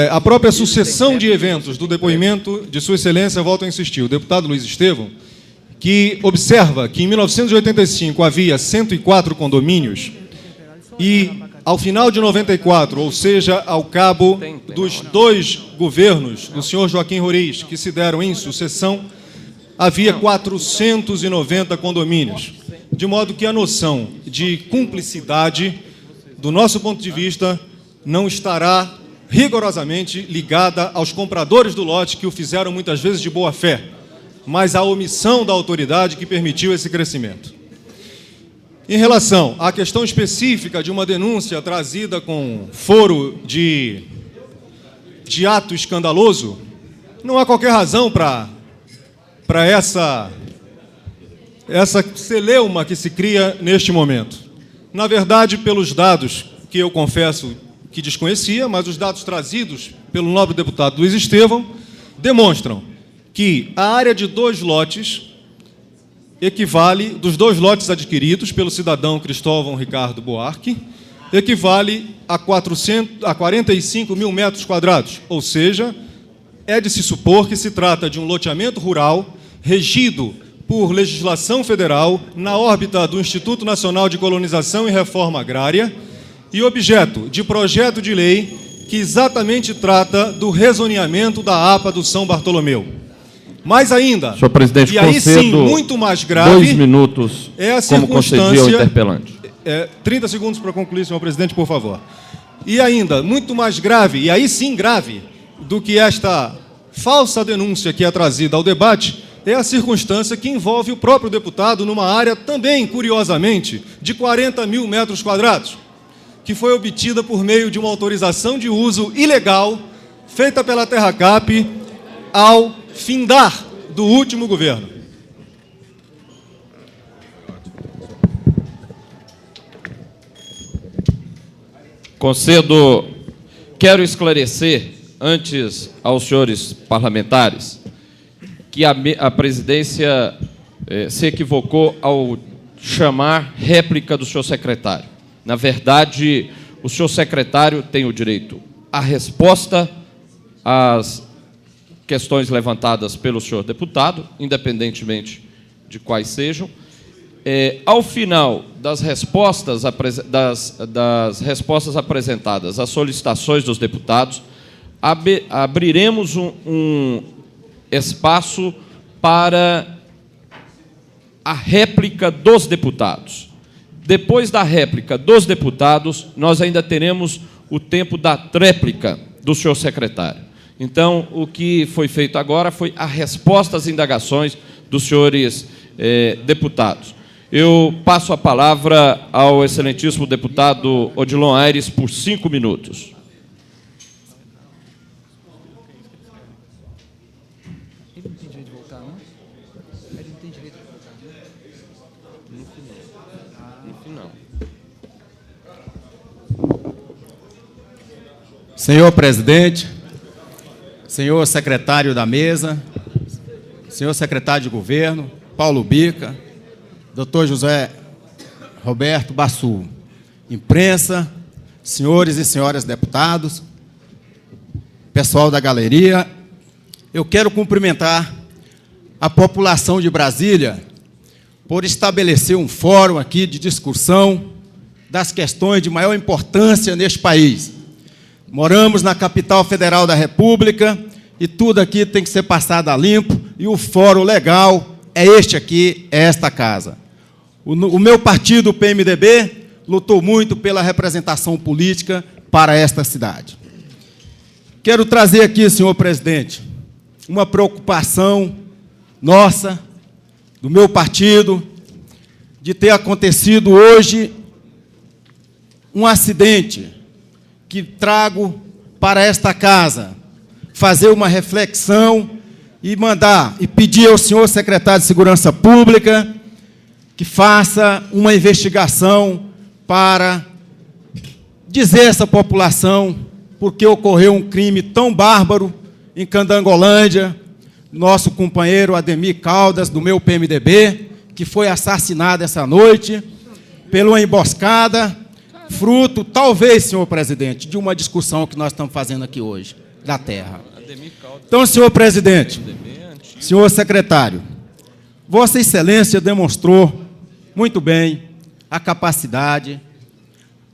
a própria sucessão de eventos do depoimento de Sua Excelência, volto a insistir, o deputado Luiz Estevam, que observa que em 1985 havia 104 condomínios e, ao final de 94, ou seja, ao cabo dos 2 governos do senhor Joaquim Roriz, que se deram em sucessão, havia 490 condomínios. De modo que a noção de cumplicidade, do nosso ponto de vista, não estará rigorosamente ligada aos compradores do lote, que o fizeram muitas vezes de boa fé, mas à omissão da autoridade que permitiu esse crescimento. Em relação à questão específica de uma denúncia trazida com foro de ato escandaloso, não há qualquer razão para essa celeuma que se cria neste momento. Na verdade, pelos dados que eu confesso que desconhecia, mas os dados trazidos pelo nobre deputado Luiz Estevam demonstram que a área de 2 lotes equivale, dos 2 lotes adquiridos pelo cidadão Cristóvão Ricardo Buarque, equivale a 45 mil metros quadrados, ou seja, é de se supor que se trata de um loteamento rural regido por legislação federal na órbita do Instituto Nacional de Colonização e Reforma Agrária e objeto de projeto de lei que exatamente trata do rezoneamento da APA do São Bartolomeu. Mais ainda, senhor presidente, e aí sim, muito mais grave, 2 minutos, é a como concedia o interpelante. 30 segundos para concluir, senhor presidente, por favor. E ainda, muito mais grave, e aí sim grave, do que esta falsa denúncia que é trazida ao debate, é a circunstância que envolve o próprio deputado numa área também, curiosamente, de 40 mil metros quadrados, que foi obtida por meio de uma autorização de uso ilegal feita pela Terracap ao findar do último governo. Quero esclarecer, antes aos senhores parlamentares, que a presidência se equivocou ao chamar réplica do senhor secretário. Na verdade, o senhor secretário tem o direito à resposta às questões levantadas pelo senhor deputado, independentemente de quais sejam. Ao final das respostas apresentadas às solicitações dos deputados, abriremos um espaço para a réplica dos deputados. Depois da réplica dos deputados, nós ainda teremos o tempo da tréplica do senhor secretário. Então, o que foi feito agora foi a resposta às indagações dos senhores deputados. Eu passo a palavra ao excelentíssimo deputado Odilon Aires por 5 minutos. Ele não tem direito de voltar, não? Ele não tem direito de voltar, não? No final. Senhor presidente, senhor secretário da mesa, senhor secretário de governo, Paulo Bica, doutor José Roberto Bassu, imprensa, senhores e senhoras deputados, pessoal da galeria, eu quero cumprimentar a população de Brasília por estabelecer um fórum aqui de discussão das questões de maior importância neste país. Moramos na capital federal da República e tudo aqui tem que ser passado a limpo, e o fórum legal é este aqui, é esta casa. O meu partido, o PMDB, lutou muito pela representação política para esta cidade. Quero trazer aqui, senhor presidente, uma preocupação nossa, do meu partido, de ter acontecido hoje um acidente que trago para esta casa, fazer uma reflexão e mandar e pedir ao senhor secretário de Segurança Pública que faça uma investigação para dizer a essa população por que ocorreu um crime tão bárbaro em Candangolândia, nosso companheiro Ademir Caldas, do meu PMDB, que foi assassinado essa noite pela uma emboscada, fruto, talvez, senhor presidente, de uma discussão que nós estamos fazendo aqui hoje, da terra. Então, senhor presidente, senhor secretário, Vossa Excelência demonstrou muito bem a capacidade,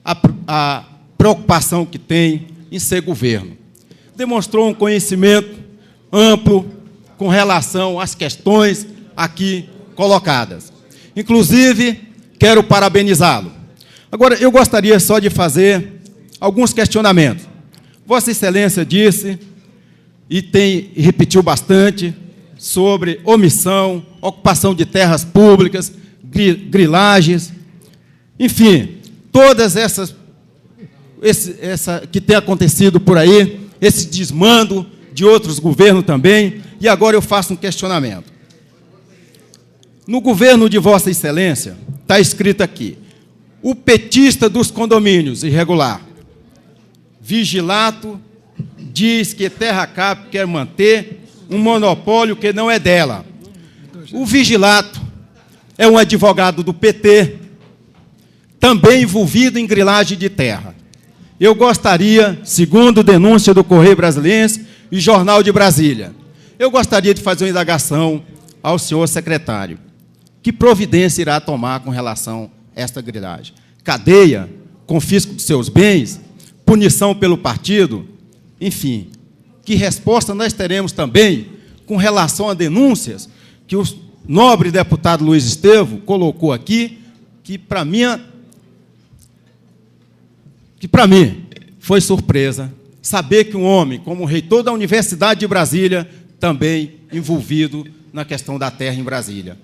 a preocupação que tem em ser governo. Demonstrou um conhecimento amplo com relação às questões aqui colocadas. Inclusive, quero parabenizá-lo. Agora, eu gostaria só de fazer alguns questionamentos. Vossa Excelência disse, e repetiu bastante, sobre omissão, ocupação de terras públicas, grilagens, enfim, todas essas que tem acontecido por aí, esse desmando de outros governos também, e agora eu faço um questionamento. No governo de Vossa Excelência, está escrito aqui, o petista dos condomínios irregular, Vigilato, diz que Terracap quer manter um monopólio que não é dela. O Vigilato é um advogado do PT, também envolvido em grilagem de terra. Eu gostaria, segundo denúncia do Correio Brasiliense, e Jornal de Brasília. Eu gostaria de fazer uma indagação ao senhor secretário. Que providência irá tomar com relação a esta grilagem? Cadeia, confisco de seus bens, punição pelo partido, enfim. Que resposta nós teremos também com relação a denúncias que o nobre deputado Luiz Estevam colocou aqui, que para mim foi surpresa saber que um homem como o reitor da Universidade de Brasília também envolvido na questão da terra em Brasília.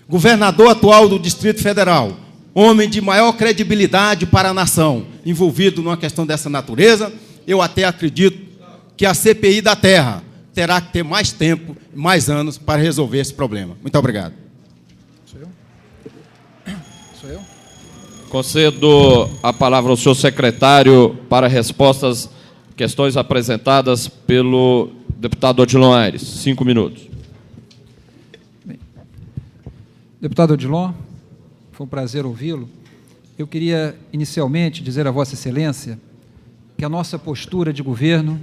Governador atual do Distrito Federal, homem de maior credibilidade para a nação, envolvido numa questão dessa natureza, eu até acredito que a CPI da terra terá que ter mais tempo, mais anos para resolver esse problema. Muito obrigado. Sou eu? Concedo a palavra ao senhor secretário para respostas, questões apresentadas pelo deputado Odilon Aires. 5 minutos. Bem, deputado Odilon, foi um prazer ouvi-lo. Eu queria, inicialmente, dizer a Vossa Excelência que a nossa postura de governo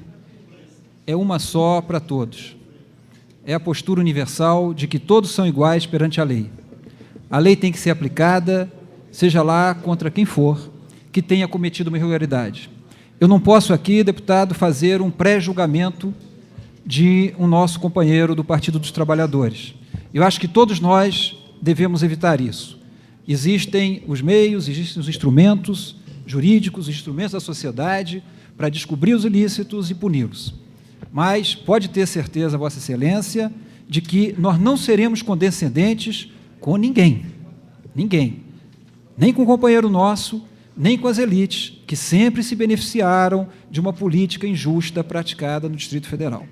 é uma só para todos. É a postura universal de que todos são iguais perante a lei. A lei tem que ser aplicada, seja lá contra quem for, que tenha cometido uma irregularidade. Eu não posso aqui, deputado, fazer um pré-julgamento de um nosso companheiro do Partido dos Trabalhadores. Eu acho que todos nós devemos evitar isso. Existem os meios, existem os instrumentos jurídicos, os instrumentos da sociedade para descobrir os ilícitos e puni-los. Mas pode ter certeza, Vossa Excelência, de que nós não seremos condescendentes com ninguém. Ninguém. Nem com um companheiro nosso, nem com as elites, que sempre se beneficiaram de uma política injusta praticada no Distrito Federal.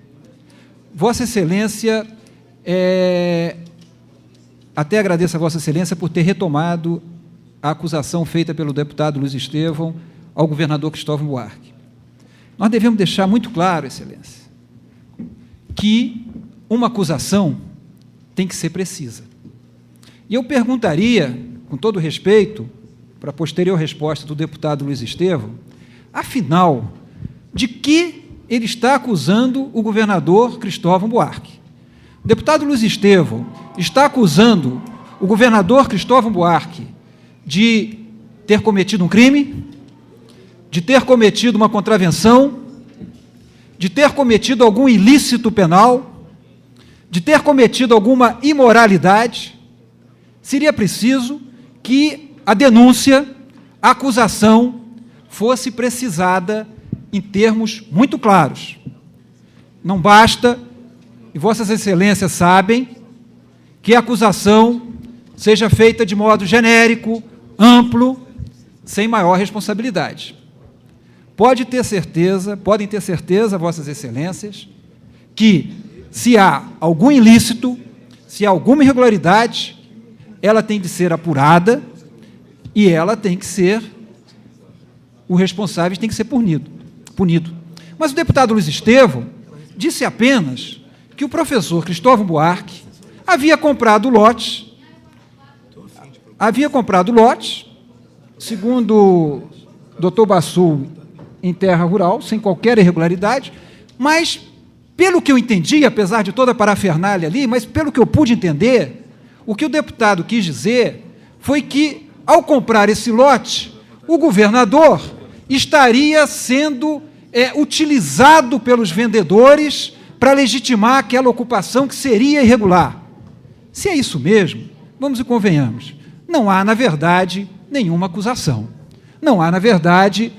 Vossa Excelência, até agradeço a Vossa Excelência por ter retomado a acusação feita pelo deputado Luiz Estevam ao governador Cristóvão Buarque. Nós devemos deixar muito claro, Excelência, que uma acusação tem que ser precisa. E eu perguntaria, com todo respeito, para a posterior resposta do deputado Luiz Estevam, afinal, de que ele está acusando o governador Cristóvão Buarque? O deputado Luiz Estevam está acusando o governador Cristóvão Buarque de ter cometido um crime, de ter cometido uma contravenção, de ter cometido algum ilícito penal, de ter cometido alguma imoralidade. Seria preciso que a denúncia, a acusação, fosse precisada em termos muito claros. Não basta, e Vossas Excelências sabem, que a acusação seja feita de modo genérico, amplo, sem maior responsabilidade. Podem ter certeza, Vossas Excelências, que se há algum ilícito, se há alguma irregularidade, ela tem de ser apurada e ela tem que ser, o responsável tem que ser punido. Mas o deputado Luiz Estevam disse apenas que o professor Cristóvão Buarque havia comprado lotes, segundo o Dr. Bassul, em terra rural, sem qualquer irregularidade, mas, pelo que eu entendi, apesar de toda a parafernália ali, mas pelo que eu pude entender, o que o deputado quis dizer foi que, ao comprar esse lote, o governador estaria sendo utilizado pelos vendedores para legitimar aquela ocupação que seria irregular. Se é isso mesmo, vamos e convenhamos, não há, na verdade, nenhuma acusação. Não há, na verdade,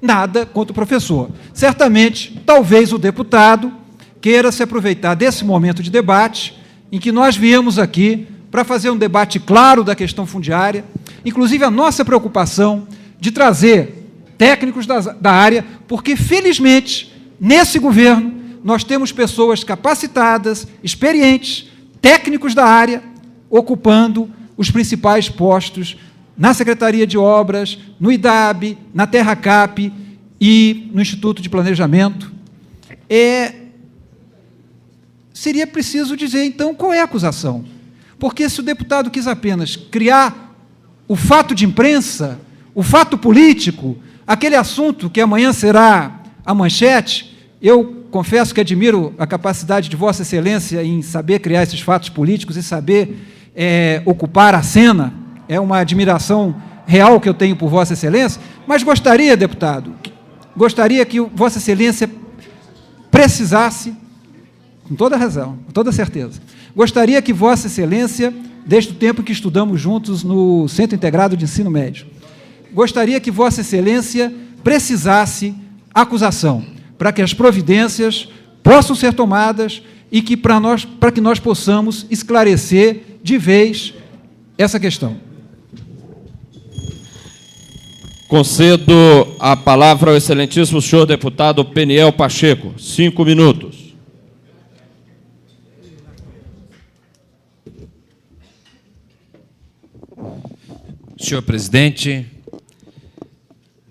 nada contra o professor. Certamente, talvez o deputado queira se aproveitar desse momento de debate, em que nós viemos aqui para fazer um debate claro da questão fundiária, inclusive a nossa preocupação de trazer técnicos da área, porque, felizmente, nesse governo, nós temos pessoas capacitadas, experientes, técnicos da área, ocupando os principais postos na Secretaria de Obras, no IDAB, na TerraCap e no Instituto de Planejamento. Seria preciso dizer, então, qual é a acusação. Porque se o deputado quis apenas criar o fato de imprensa, o fato político, aquele assunto que amanhã será a manchete, eu confesso que admiro a capacidade de Vossa Excelência em saber criar esses fatos políticos e saber ocupar a cena. É uma admiração real que eu tenho por Vossa Excelência, mas gostaria, deputado, gostaria que Vossa Excelência precisasse, com toda razão, com toda certeza, gostaria que Vossa Excelência, desde o tempo que estudamos juntos no Centro Integrado de Ensino Médio, gostaria que Vossa Excelência precisasse acusação, para que as providências possam ser tomadas e que para que nós possamos esclarecer de vez essa questão. Concedo a palavra ao excelentíssimo senhor deputado Peniel Pacheco. 5 minutos. Senhor presidente,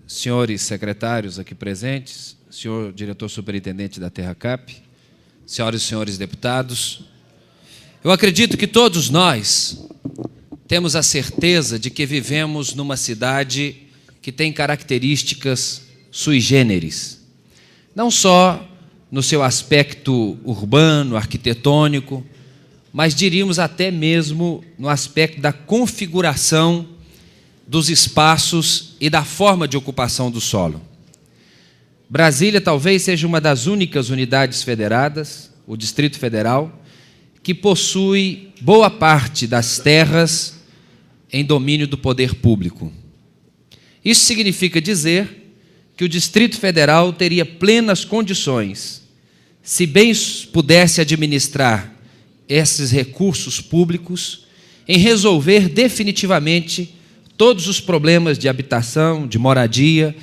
senhores secretários aqui presentes, senhor diretor superintendente da TerraCap, senhoras e senhores deputados, eu acredito que todos nós temos a certeza de que vivemos numa cidade que tem características sui generis, não só no seu aspecto urbano, arquitetônico, mas diríamos até mesmo no aspecto da configuração dos espaços e da forma de ocupação do solo. Brasília talvez seja uma das únicas unidades federadas, o Distrito Federal, que possui boa parte das terras em domínio do poder público. Isso significa dizer que o Distrito Federal teria plenas condições, se bem pudesse administrar esses recursos públicos, em resolver definitivamente todos os problemas de habitação, de moradia,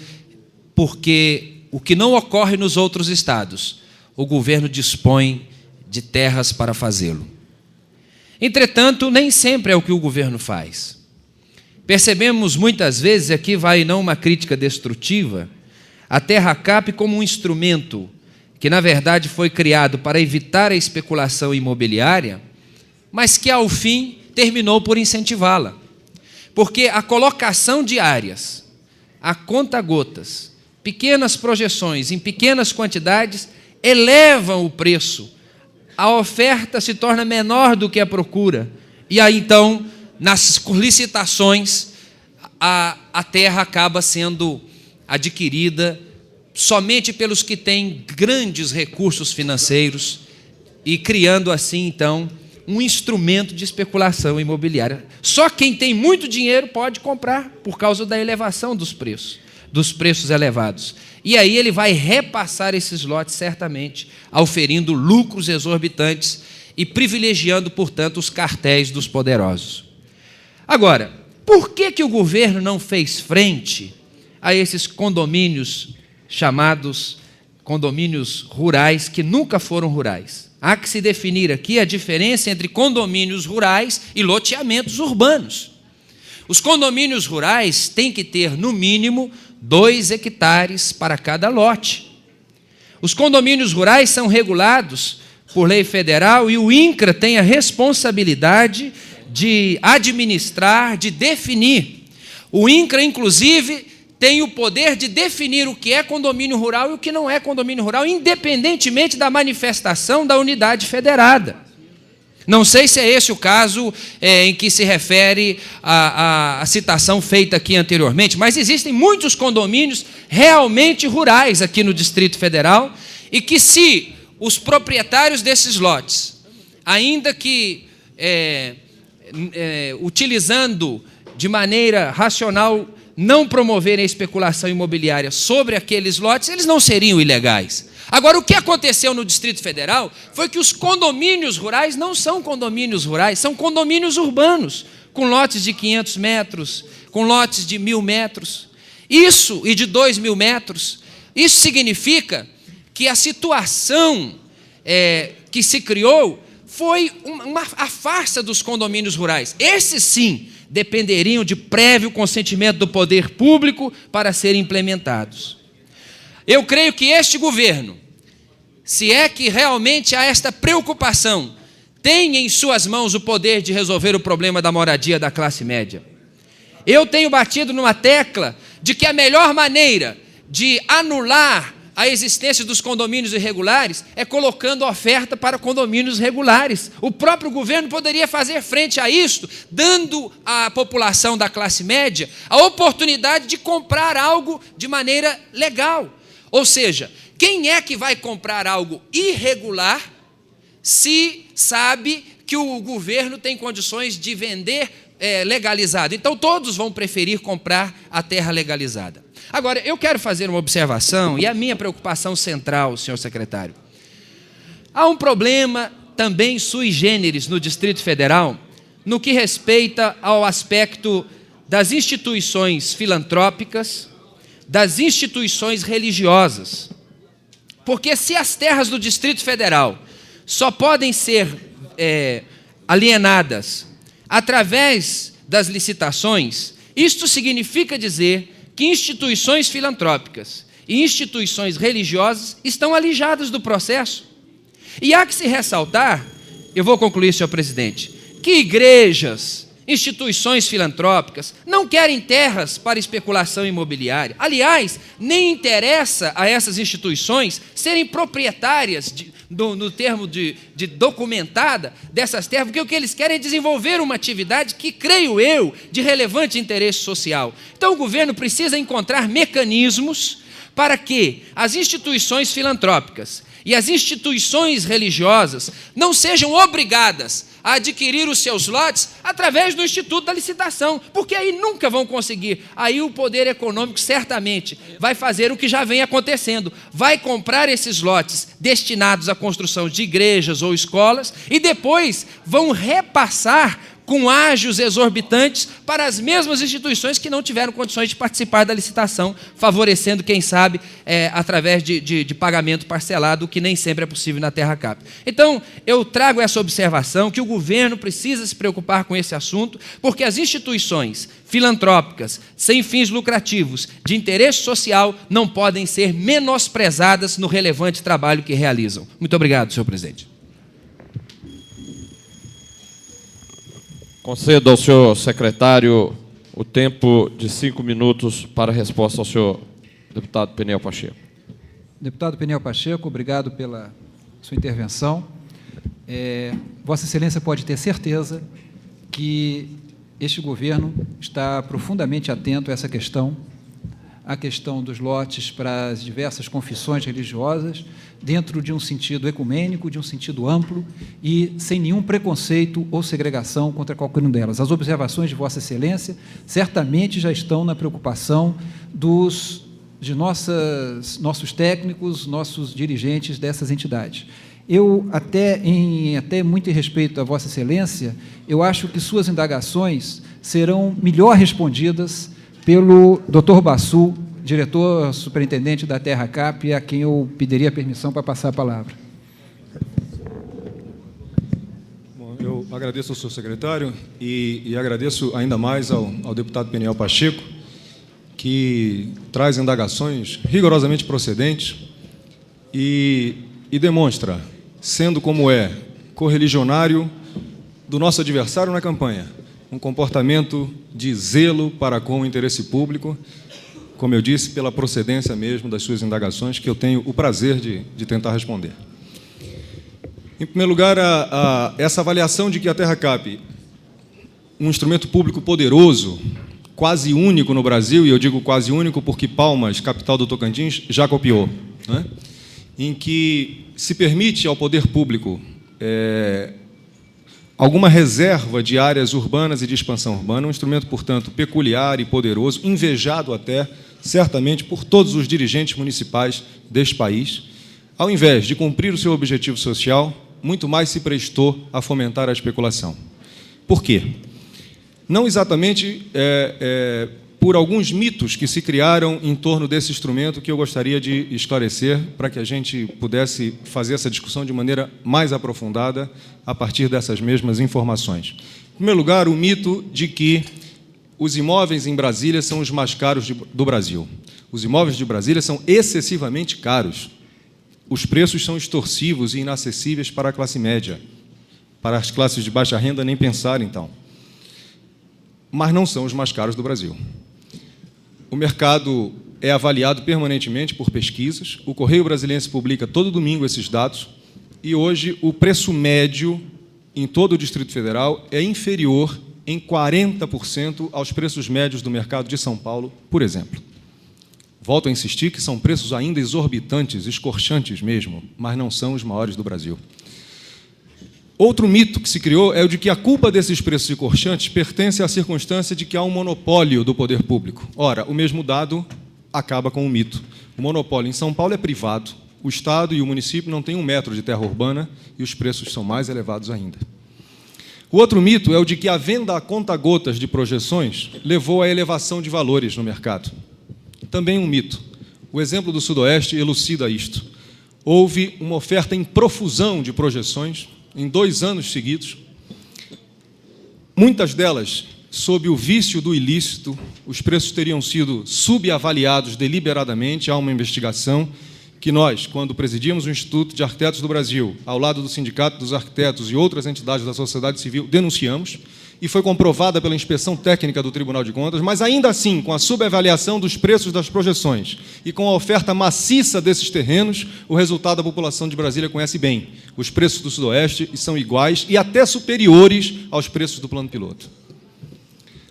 porque o que não ocorre nos outros estados, o governo dispõe de terras para fazê-lo. Entretanto, nem sempre é o que o governo faz. Percebemos muitas vezes, aqui vai não uma crítica destrutiva, a TerraCap como um instrumento que, na verdade, foi criado para evitar a especulação imobiliária, mas que, ao fim, terminou por incentivá-la. Porque a colocação de áreas, a conta-gotas, pequenas projeções em pequenas quantidades, elevam o preço. A oferta se torna menor do que a procura. E aí, então, nas licitações, a terra acaba sendo adquirida somente pelos que têm grandes recursos financeiros e criando assim, então, um instrumento de especulação imobiliária. Só quem tem muito dinheiro pode comprar por causa da elevação dos preços elevados. E aí ele vai repassar esses lotes certamente, auferindo lucros exorbitantes e privilegiando, portanto, os cartéis dos poderosos. Agora, por que o governo não fez frente a esses condomínios chamados condomínios rurais, que nunca foram rurais? Há que se definir aqui a diferença entre condomínios rurais e loteamentos urbanos. Os condomínios rurais têm que ter, no mínimo, 2 hectares para cada lote. Os condomínios rurais são regulados por lei federal e o INCRA tem a responsabilidade de administrar, de definir. O INCRA, inclusive, tem o poder de definir o que é condomínio rural e o que não é condomínio rural, independentemente da manifestação da unidade federada. Não sei se é esse o caso em que se refere a citação feita aqui anteriormente, mas existem muitos condomínios realmente rurais aqui no Distrito Federal e que, se os proprietários desses lotes, ainda que utilizando de maneira racional, não promoverem a especulação imobiliária sobre aqueles lotes, eles não seriam ilegais. Agora, o que aconteceu no Distrito Federal foi que os condomínios rurais não são condomínios rurais, são condomínios urbanos, com lotes de 500 metros, com lotes de 1.000 metros, isso e de 2.000 metros. Isso significa que a situação que se criou foi a farsa dos condomínios rurais. Esses, sim, dependeriam de prévio consentimento do poder público para serem implementados. Eu creio que este governo, se é que realmente há esta preocupação, tem em suas mãos o poder de resolver o problema da moradia da classe média. Eu tenho batido numa tecla de que a melhor maneira de anular a existência dos condomínios irregulares é colocando oferta para condomínios regulares. O próprio governo poderia fazer frente a isto, dando à população da classe média a oportunidade de comprar algo de maneira legal. Ou seja, quem é que vai comprar algo irregular se sabe que o governo tem condições de vender legalizado? Então, todos vão preferir comprar a terra legalizada. Agora, eu quero fazer uma observação, e a minha preocupação central, senhor secretário. Há um problema também sui generis no Distrito Federal, no que respeita ao aspecto das instituições filantrópicas, das instituições religiosas. Porque se as terras do Distrito Federal só podem ser alienadas através das licitações, isto significa dizer que instituições filantrópicas e instituições religiosas estão alijadas do processo. E há que se ressaltar, eu vou concluir, senhor presidente, que igrejas, instituições filantrópicas não querem terras para especulação imobiliária. Aliás, nem interessa a essas instituições serem proprietárias, no termo de documentada, dessas terras, porque o que eles querem é desenvolver uma atividade que, creio eu, de relevante interesse social. Então o governo precisa encontrar mecanismos para que as instituições filantrópicas e as instituições religiosas não sejam obrigadas a adquirir os seus lotes através do Instituto da Licitação, porque aí nunca vão conseguir. Aí o poder econômico certamente vai fazer o que já vem acontecendo, vai comprar esses lotes destinados à construção de igrejas ou escolas e depois vão repassar com ágios exorbitantes para as mesmas instituições que não tiveram condições de participar da licitação, favorecendo, quem sabe, através de pagamento parcelado, o que nem sempre é possível na Terra Cap. Então, eu trago essa observação, que o governo precisa se preocupar com esse assunto, porque as instituições filantrópicas, sem fins lucrativos, de interesse social, não podem ser menosprezadas no relevante trabalho que realizam. Muito obrigado, senhor presidente. Concedo ao senhor secretário o tempo de 5 minutos para a resposta ao senhor deputado Peniel Pacheco. Deputado Peniel Pacheco, obrigado pela sua intervenção. Vossa Excelência pode ter certeza que este governo está profundamente atento a essa questão, a questão dos lotes para as diversas confissões religiosas, dentro de um sentido ecumênico, de um sentido amplo e sem nenhum preconceito ou segregação contra qualquer uma delas. As observações de Vossa Excelência certamente já estão na preocupação de nossos técnicos, nossos dirigentes dessas entidades. Eu, até muito em respeito a Vossa Excelência, eu acho que suas indagações serão melhor respondidas pelo Dr. Bassu, diretor superintendente da Terra Cap, a quem eu pediria permissão para passar a palavra. Bom, eu agradeço ao senhor secretário e agradeço ainda mais ao deputado Peniel Pacheco, que traz indagações rigorosamente procedentes e demonstra, sendo como correligionário do nosso adversário na campanha, um comportamento de zelo para com o interesse público, como eu disse, pela procedência mesmo das suas indagações, que eu tenho o prazer de tentar responder. Em primeiro lugar, essa avaliação de que a Terra Cap, um instrumento público poderoso, quase único no Brasil, e eu digo quase único porque Palmas, capital do Tocantins, já copiou, né? Em que se permite ao poder público alguma reserva de áreas urbanas e de expansão urbana, um instrumento, portanto, peculiar e poderoso, invejado até, certamente, por todos os dirigentes municipais deste país. Ao invés de cumprir o seu objetivo social, muito mais se prestou a fomentar a especulação. Por quê? Não exatamente por alguns mitos que se criaram em torno desse instrumento que eu gostaria de esclarecer para que a gente pudesse fazer essa discussão de maneira mais aprofundada a partir dessas mesmas informações. Em primeiro lugar, o mito de que os imóveis em Brasília são os mais caros do Brasil. Os imóveis de Brasília são excessivamente caros. Os preços são extorsivos e inacessíveis para a classe média. Para as classes de baixa renda, nem pensar, então. Mas não são os mais caros do Brasil. O mercado é avaliado permanentemente por pesquisas. O Correio Brasiliense publica todo domingo esses dados. E hoje o preço médio em todo o Distrito Federal é inferior em 40% aos preços médios do mercado de São Paulo, por exemplo. Volto a insistir que são preços ainda exorbitantes, escorchantes mesmo, mas não são os maiores do Brasil. Outro mito que se criou é o de que a culpa desses preços escorchantes pertence à circunstância de que há um monopólio do poder público. Ora, o mesmo dado acaba com o mito. O monopólio em São Paulo é privado. O Estado e o município não têm 1 metro de terra urbana e os preços são mais elevados ainda. O outro mito é o de que a venda a conta-gotas de projeções levou à elevação de valores no mercado. Também um mito. O exemplo do Sudoeste elucida isto. Houve uma oferta em profusão de projeções em 2 anos seguidos, muitas delas sob o vício do ilícito. Os preços teriam sido subavaliados deliberadamente. Há uma investigação que nós, quando presidíamos o Instituto de Arquitetos do Brasil, ao lado do Sindicato dos Arquitetos e outras entidades da sociedade civil, denunciamos, e foi comprovada pela inspeção técnica do Tribunal de Contas, mas ainda assim, com a subavaliação dos preços das projeções e com a oferta maciça desses terrenos, o resultado a população de Brasília conhece bem. Os preços do Sudoeste são iguais e até superiores aos preços do plano piloto.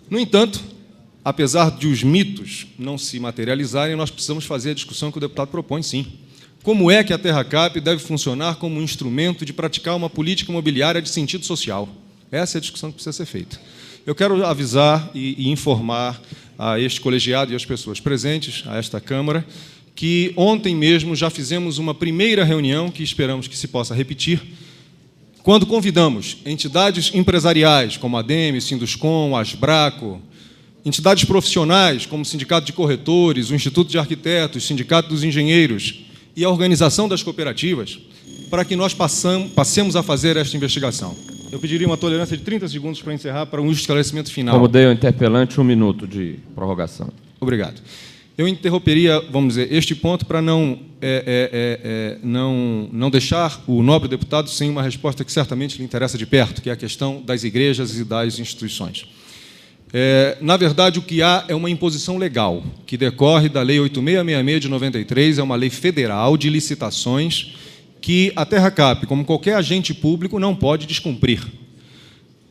No entanto, apesar de os mitos não se materializarem, nós precisamos fazer a discussão que o deputado propõe, sim. Como é que a TerraCap deve funcionar como um instrumento de praticar uma política imobiliária de sentido social? Essa é a discussão que precisa ser feita. Eu quero avisar e informar a este colegiado e às pessoas presentes, a esta Câmara, que ontem mesmo já fizemos uma primeira reunião, que esperamos que se possa repetir, quando convidamos entidades empresariais, como a ADEME, Sinduscom, Asbraco, entidades profissionais, como o Sindicato de Corretores, o Instituto de Arquitetos, o Sindicato dos Engenheiros e a Organização das Cooperativas, para que nós passemos a fazer esta investigação. Eu pediria uma tolerância de 30 segundos para encerrar, para um esclarecimento final. Como dei ao interpelante, 1 minuto de prorrogação. Obrigado. Eu interromperia, vamos dizer, este ponto para não deixar o nobre deputado sem uma resposta que certamente lhe interessa de perto, que é a questão das igrejas e das instituições. Na verdade, o que há é uma imposição legal, que decorre da Lei 8666 de 93, é uma lei federal de licitações, que a TerraCap, como qualquer agente público, não pode descumprir.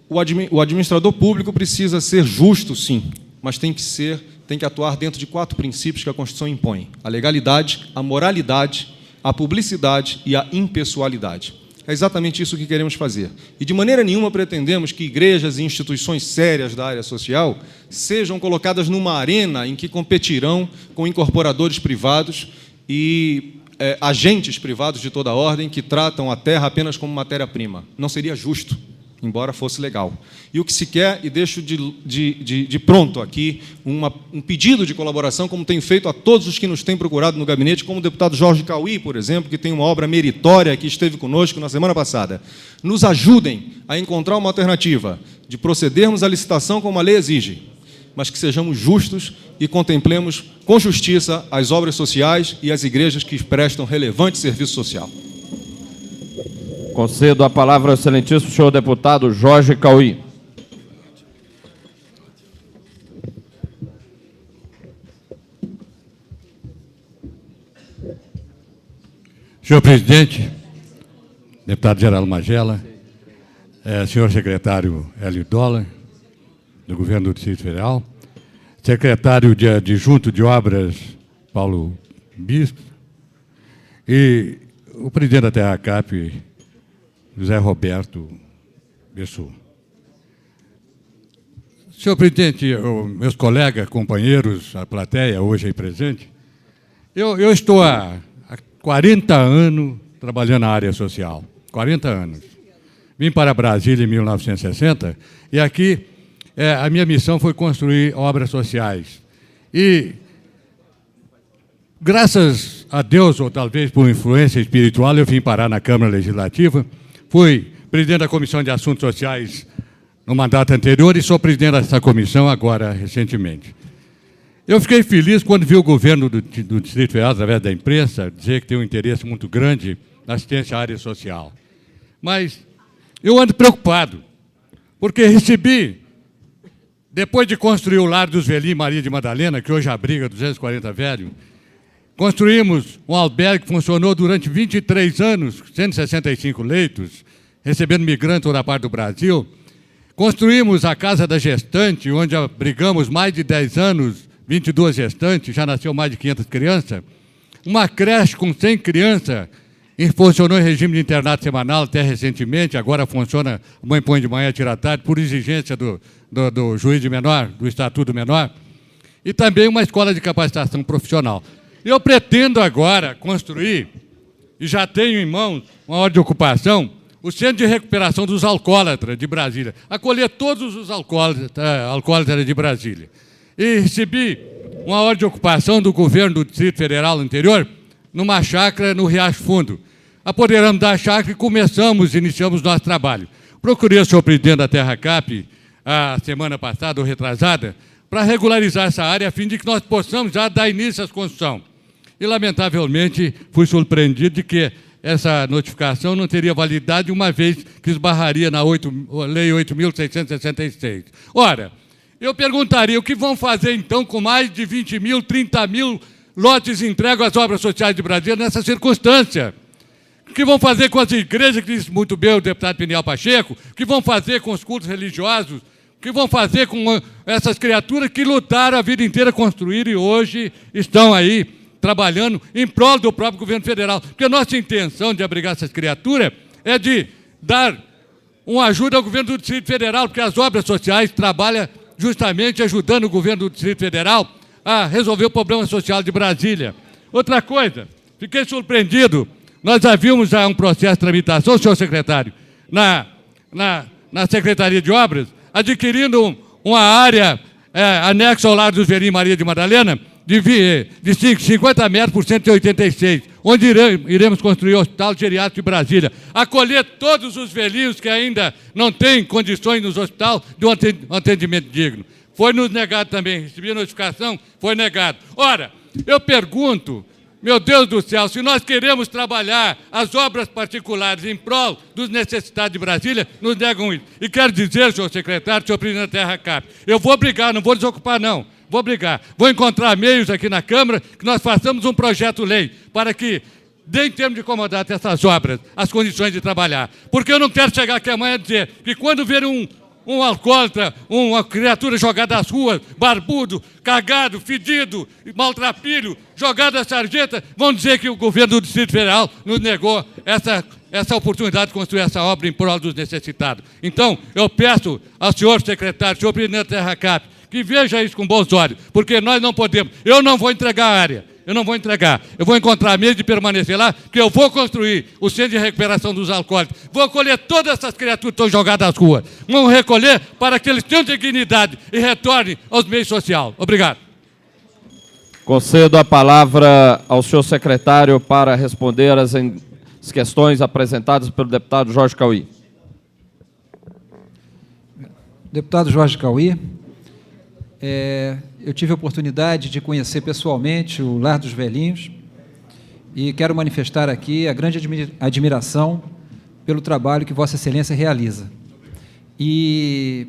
O administrador público precisa ser justo, sim, mas tem que atuar dentro de 4 princípios que a Constituição impõe: a legalidade, a moralidade, a publicidade e a impessoalidade. É exatamente isso que queremos fazer. E, de maneira nenhuma, pretendemos que igrejas e instituições sérias da área social sejam colocadas numa arena em que competirão com incorporadores privados e agentes privados de toda ordem que tratam a terra apenas como matéria-prima. Não seria justo, embora fosse legal. E o que se quer, e deixo de pronto aqui um pedido de colaboração, como tenho feito a todos os que nos têm procurado no gabinete, como o deputado Jorge Cauí, por exemplo, que tem uma obra meritória que esteve conosco na semana passada. Nos ajudem a encontrar uma alternativa de procedermos à licitação como a lei exige, mas que sejamos justos e contemplemos com justiça as obras sociais e as igrejas que prestam relevante serviço social. Concedo a palavra ao excelentíssimo senhor deputado Jorge Cauí. Senhor presidente, deputado Geraldo Magela, senhor secretário Hélio Dollar, do governo do Distrito Federal, secretário adjunto de obras Paulo Bispo e o presidente da TerraCap, José Roberto Bessou. Senhor presidente, meus colegas, companheiros, a plateia hoje aí presente, eu estou há 40 anos trabalhando na área social, 40 anos. Vim para Brasília em 1960 e aqui a minha missão foi construir obras sociais. E, graças a Deus, ou talvez por influência espiritual, eu vim parar na Câmara Legislativa. Fui presidente da Comissão de Assuntos Sociais no mandato anterior e sou presidente dessa comissão agora, recentemente. Eu fiquei feliz quando vi o governo do Distrito Federal, através da imprensa, dizer que tem um interesse muito grande na assistência à área social. Mas eu ando preocupado, porque recebi depois de construir o Lar dos Velhinhos Maria de Madalena, que hoje abriga 240 velhos, construímos um albergue que funcionou durante 23 anos, 165 leitos, recebendo migrantes toda a parte do Brasil. Construímos a Casa da Gestante, onde abrigamos mais de 10 anos, 22 gestantes, já nasceu mais de 500 crianças. Uma creche com 100 crianças, funcionou em regime de internato semanal até recentemente, agora funciona, a mãe põe de manhã e tira à tarde, por exigência do juiz de menor, do Estatuto Menor. E também uma escola de capacitação profissional. Eu pretendo agora construir, e já tenho em mãos, uma ordem de ocupação, o Centro de Recuperação dos Alcoólatras de Brasília, acolher todos os alcoólatras de Brasília. E recebi uma ordem de ocupação do governo do Distrito Federal anterior, numa chácara no Riacho Fundo. Apoderamos da chácara e iniciamos nosso trabalho. Procurei o senhor presidente da Terra Cap, a semana passada ou retrasada, para regularizar essa área, a fim de que nós possamos já dar início à construção. E, lamentavelmente, fui surpreendido de que essa notificação não teria validade, uma vez que esbarraria na Lei 8.666. Ora, eu perguntaria, o que vão fazer, então, com mais de 20 mil, 30 mil lotes entregues às obras sociais de Brasília nessa circunstância? O que vão fazer com as igrejas, que disse muito bem o deputado Peniel Pacheco? O que vão fazer com os cultos religiosos? O que vão fazer com essas criaturas que lutaram a vida inteira, construíram e hoje estão aí trabalhando em prol do próprio governo federal? Porque a nossa intenção de abrigar essas criaturas é de dar uma ajuda ao governo do Distrito Federal, porque as obras sociais trabalham justamente ajudando o governo do Distrito Federal a resolver o problema social de Brasília. Outra coisa, fiquei surpreendido, nós havíamos já um processo de tramitação, senhor secretário, na Secretaria de Obras, adquirindo uma área anexa ao Lar dos Velhinhos Maria de Madalena, de 50 metros por 186, onde iremos construir o Hospital Geriátrico de Brasília, acolher todos os velhinhos que ainda não têm condições nos hospitais de um atendimento digno. Foi nos negado também, recebi a notificação, foi negado. Ora, eu pergunto, meu Deus do céu, se nós queremos trabalhar as obras particulares em prol dos necessitados de Brasília, nos negam isso. E quero dizer, senhor secretário, senhor presidente da Terra Cap, eu vou brigar, não vou desocupar, não. Vou brigar. Vou encontrar meios aqui na Câmara que nós façamos um projeto-lei para que dê em termos de comodato essas obras, as condições de trabalhar. Porque eu não quero chegar aqui amanhã e dizer que quando ver um alcoólatra, uma criatura jogada às ruas, barbudo, cagado, fedido, maltrapilho, jogado à sarjeta, vão dizer que o governo do Distrito Federal nos negou essa oportunidade de construir essa obra em prol dos necessitados. Então, eu peço ao senhor secretário, senhor presidente da Terra Cap, que veja isso com bons olhos, porque nós não podemos. Eu não vou entregar a área, eu não vou entregar. Eu vou encontrar meio de permanecer lá, porque eu vou construir o Centro de Recuperação dos Alcoólicos. Vou acolher todas essas criaturas que estão jogadas às ruas. Vamos recolher para que eles tenham dignidade e retornem aos meios sociais. Obrigado. Concedo a palavra ao senhor secretário para responder as questões apresentadas pelo deputado Jorge Cauí. Deputado Jorge Cauí, eu tive a oportunidade de conhecer pessoalmente o Lar dos Velhinhos e quero manifestar aqui a grande admiração pelo trabalho que Vossa Excelência realiza. E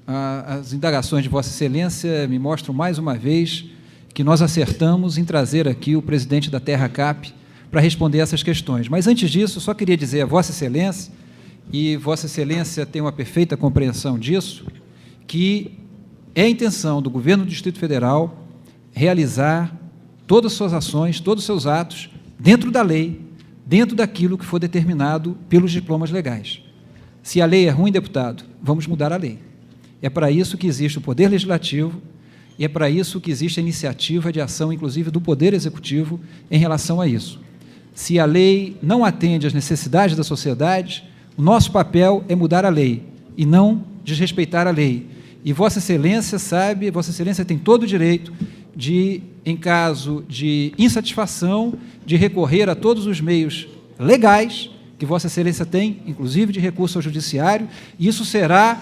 as indagações de Vossa Excelência me mostram mais uma vez que nós acertamos em trazer aqui o presidente da Terra Cap para responder essas questões. Mas, antes disso, só queria dizer a Vossa Excelência, e Vossa Excelência tem uma perfeita compreensão disso, que é a intenção do governo do Distrito Federal realizar todas as suas ações, todos os seus atos, dentro da lei, dentro daquilo que for determinado pelos diplomas legais. Se a lei é ruim, deputado, vamos mudar a lei. É para isso que existe o Poder Legislativo e é para isso que existe a iniciativa de ação, inclusive, do Poder Executivo em relação a isso. Se a lei não atende às necessidades da sociedade, o nosso papel é mudar a lei e não desrespeitar a lei. E Vossa Excelência sabe, Vossa Excelência tem todo o direito de, em caso de insatisfação, de recorrer a todos os meios legais que Vossa Excelência tem, inclusive de recurso ao judiciário, e isso será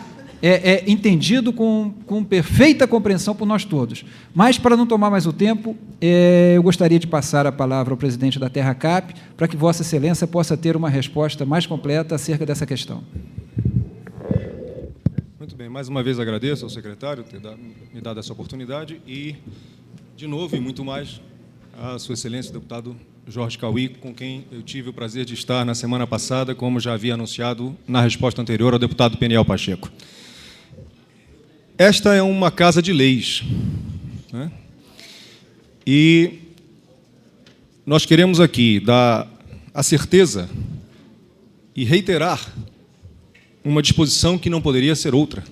entendido com perfeita compreensão por nós todos. Mas, para não tomar mais o tempo, eu gostaria de passar a palavra ao presidente da Terra Cap, para que Vossa Excelência possa ter uma resposta mais completa acerca dessa questão. Muito Bem, mais uma vez agradeço ao secretário ter me dado essa oportunidade e, de novo, e muito mais, a Sua Excelência, deputado Jorge Cauí, com quem eu tive o prazer de estar na semana passada, como já havia anunciado na resposta anterior ao deputado Peniel Pacheco. Esta é uma casa de leis, né? E nós queremos aqui dar a certeza e reiterar uma disposição que não poderia ser outra.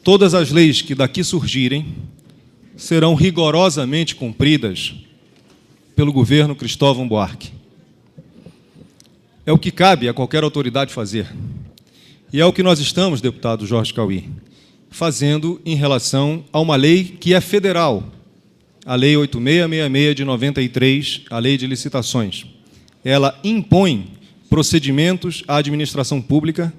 Todas as leis que daqui surgirem serão rigorosamente cumpridas pelo governo Cristóvão Buarque. É o que cabe a qualquer autoridade fazer. E é o que nós estamos, deputado Jorge Cauí, fazendo em relação a uma lei que é federal, a Lei 8666 de 93, a Lei de Licitações. Ela impõe procedimentos à administração pública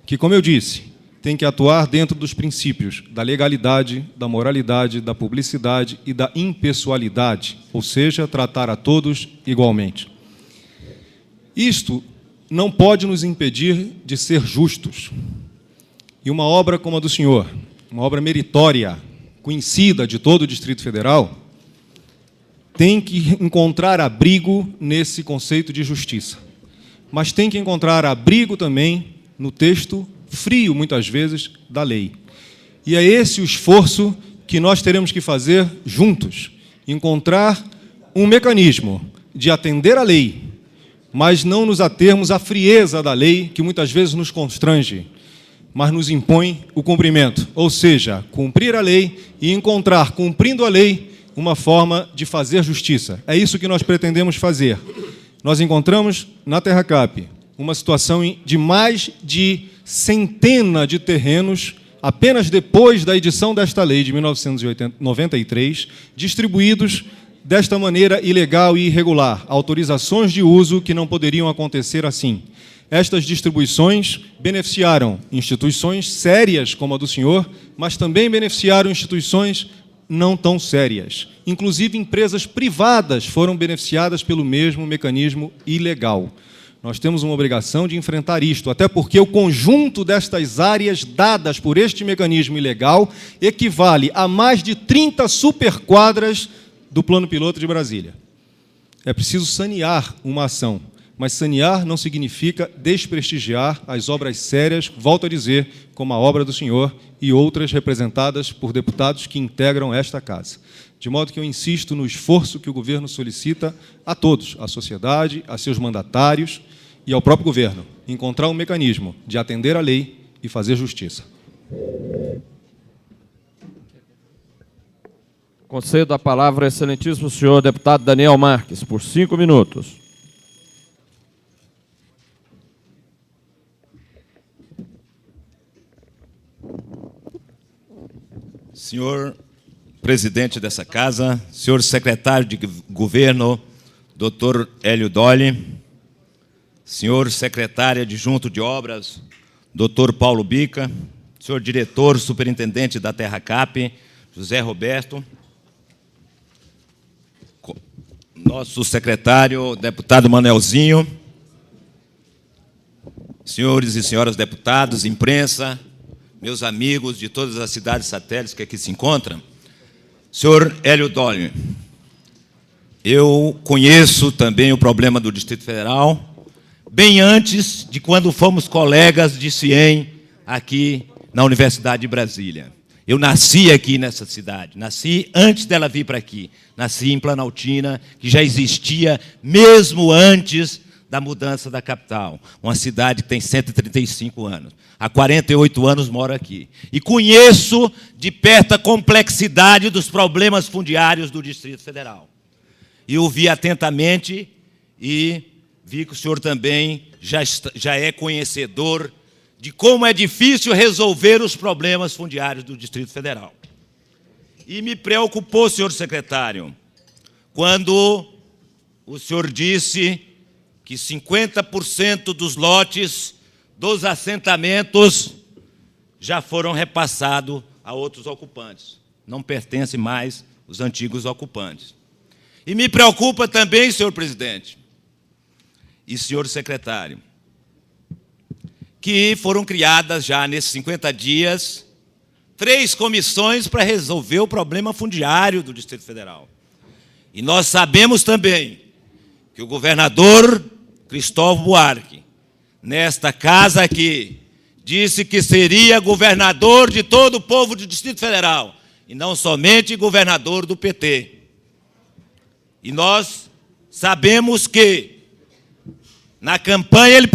que, como eu disse, tem que atuar dentro dos princípios da legalidade, da moralidade, da publicidade e da impessoalidade, ou seja, tratar a todos igualmente. Isto não pode nos impedir de ser justos. E uma obra como a do senhor, uma obra meritória, conhecida de todo o Distrito Federal, tem que encontrar abrigo nesse conceito de justiça. Mas tem que encontrar abrigo também no texto frio, muitas vezes, da lei. E é esse o esforço que nós teremos que fazer juntos, encontrar um mecanismo de atender à lei, mas não nos atermos à frieza da lei, que muitas vezes nos constrange, mas nos impõe o cumprimento, ou seja, cumprir a lei e encontrar, cumprindo a lei, uma forma de fazer justiça. É isso que nós pretendemos fazer. Nós encontramos na TerraCap uma situação de mais de centena de terrenos, apenas depois da edição desta lei de 1993, distribuídos desta maneira ilegal e irregular, autorizações de uso que não poderiam acontecer assim. Estas distribuições beneficiaram instituições sérias, como a do senhor, mas também beneficiaram instituições não tão sérias. Inclusive, empresas privadas foram beneficiadas pelo mesmo mecanismo ilegal. Nós temos uma obrigação de enfrentar isto, até porque o conjunto destas áreas dadas por este mecanismo ilegal equivale a mais de 30 superquadras do Plano Piloto de Brasília. É preciso sanear uma ação, mas sanear não significa desprestigiar as obras sérias, volto a dizer, como a obra do senhor e outras representadas por deputados que integram esta casa. De modo que eu insisto no esforço que o governo solicita a todos, à sociedade, a seus mandatários e ao próprio governo, encontrar um mecanismo de atender à lei e fazer justiça. Concedo a palavra ao excelentíssimo senhor deputado Daniel Marques, por 5 minutos. Senhor presidente dessa casa, senhor secretário de governo, doutor Hélio Dolli, senhor secretário adjunto de obras, doutor Paulo Bica, senhor diretor superintendente da TerraCap, José Roberto, nosso secretário, deputado Manelzinho, senhores e senhoras deputados, imprensa, meus amigos de todas as cidades satélites que aqui se encontram, senhor Hélio Dolli, eu conheço também o problema do Distrito Federal, bem antes de quando fomos colegas de CIEM aqui na Universidade de Brasília. Eu nasci aqui nessa cidade, nasci antes dela vir para aqui, nasci em Planaltina, que já existia mesmo antes da mudança da capital, uma cidade que tem 135 anos. Há 48 anos moro aqui. E conheço de perto a complexidade dos problemas fundiários do Distrito Federal. E ouvi atentamente e vi que o senhor também já é conhecedor de como é difícil resolver os problemas fundiários do Distrito Federal. E me preocupou, senhor secretário, quando o senhor disse que 50% dos lotes dos assentamentos já foram repassados a outros ocupantes. Não pertencem mais os antigos ocupantes. E me preocupa também, senhor presidente e senhor secretário, que foram criadas já nesses 50 dias 3 comissões para resolver o problema fundiário do Distrito Federal. E nós sabemos também que o governador Cristóvão Buarque, nesta casa aqui, disse que seria governador de todo o povo do Distrito Federal, e não somente governador do PT. E nós sabemos que, na campanha, ele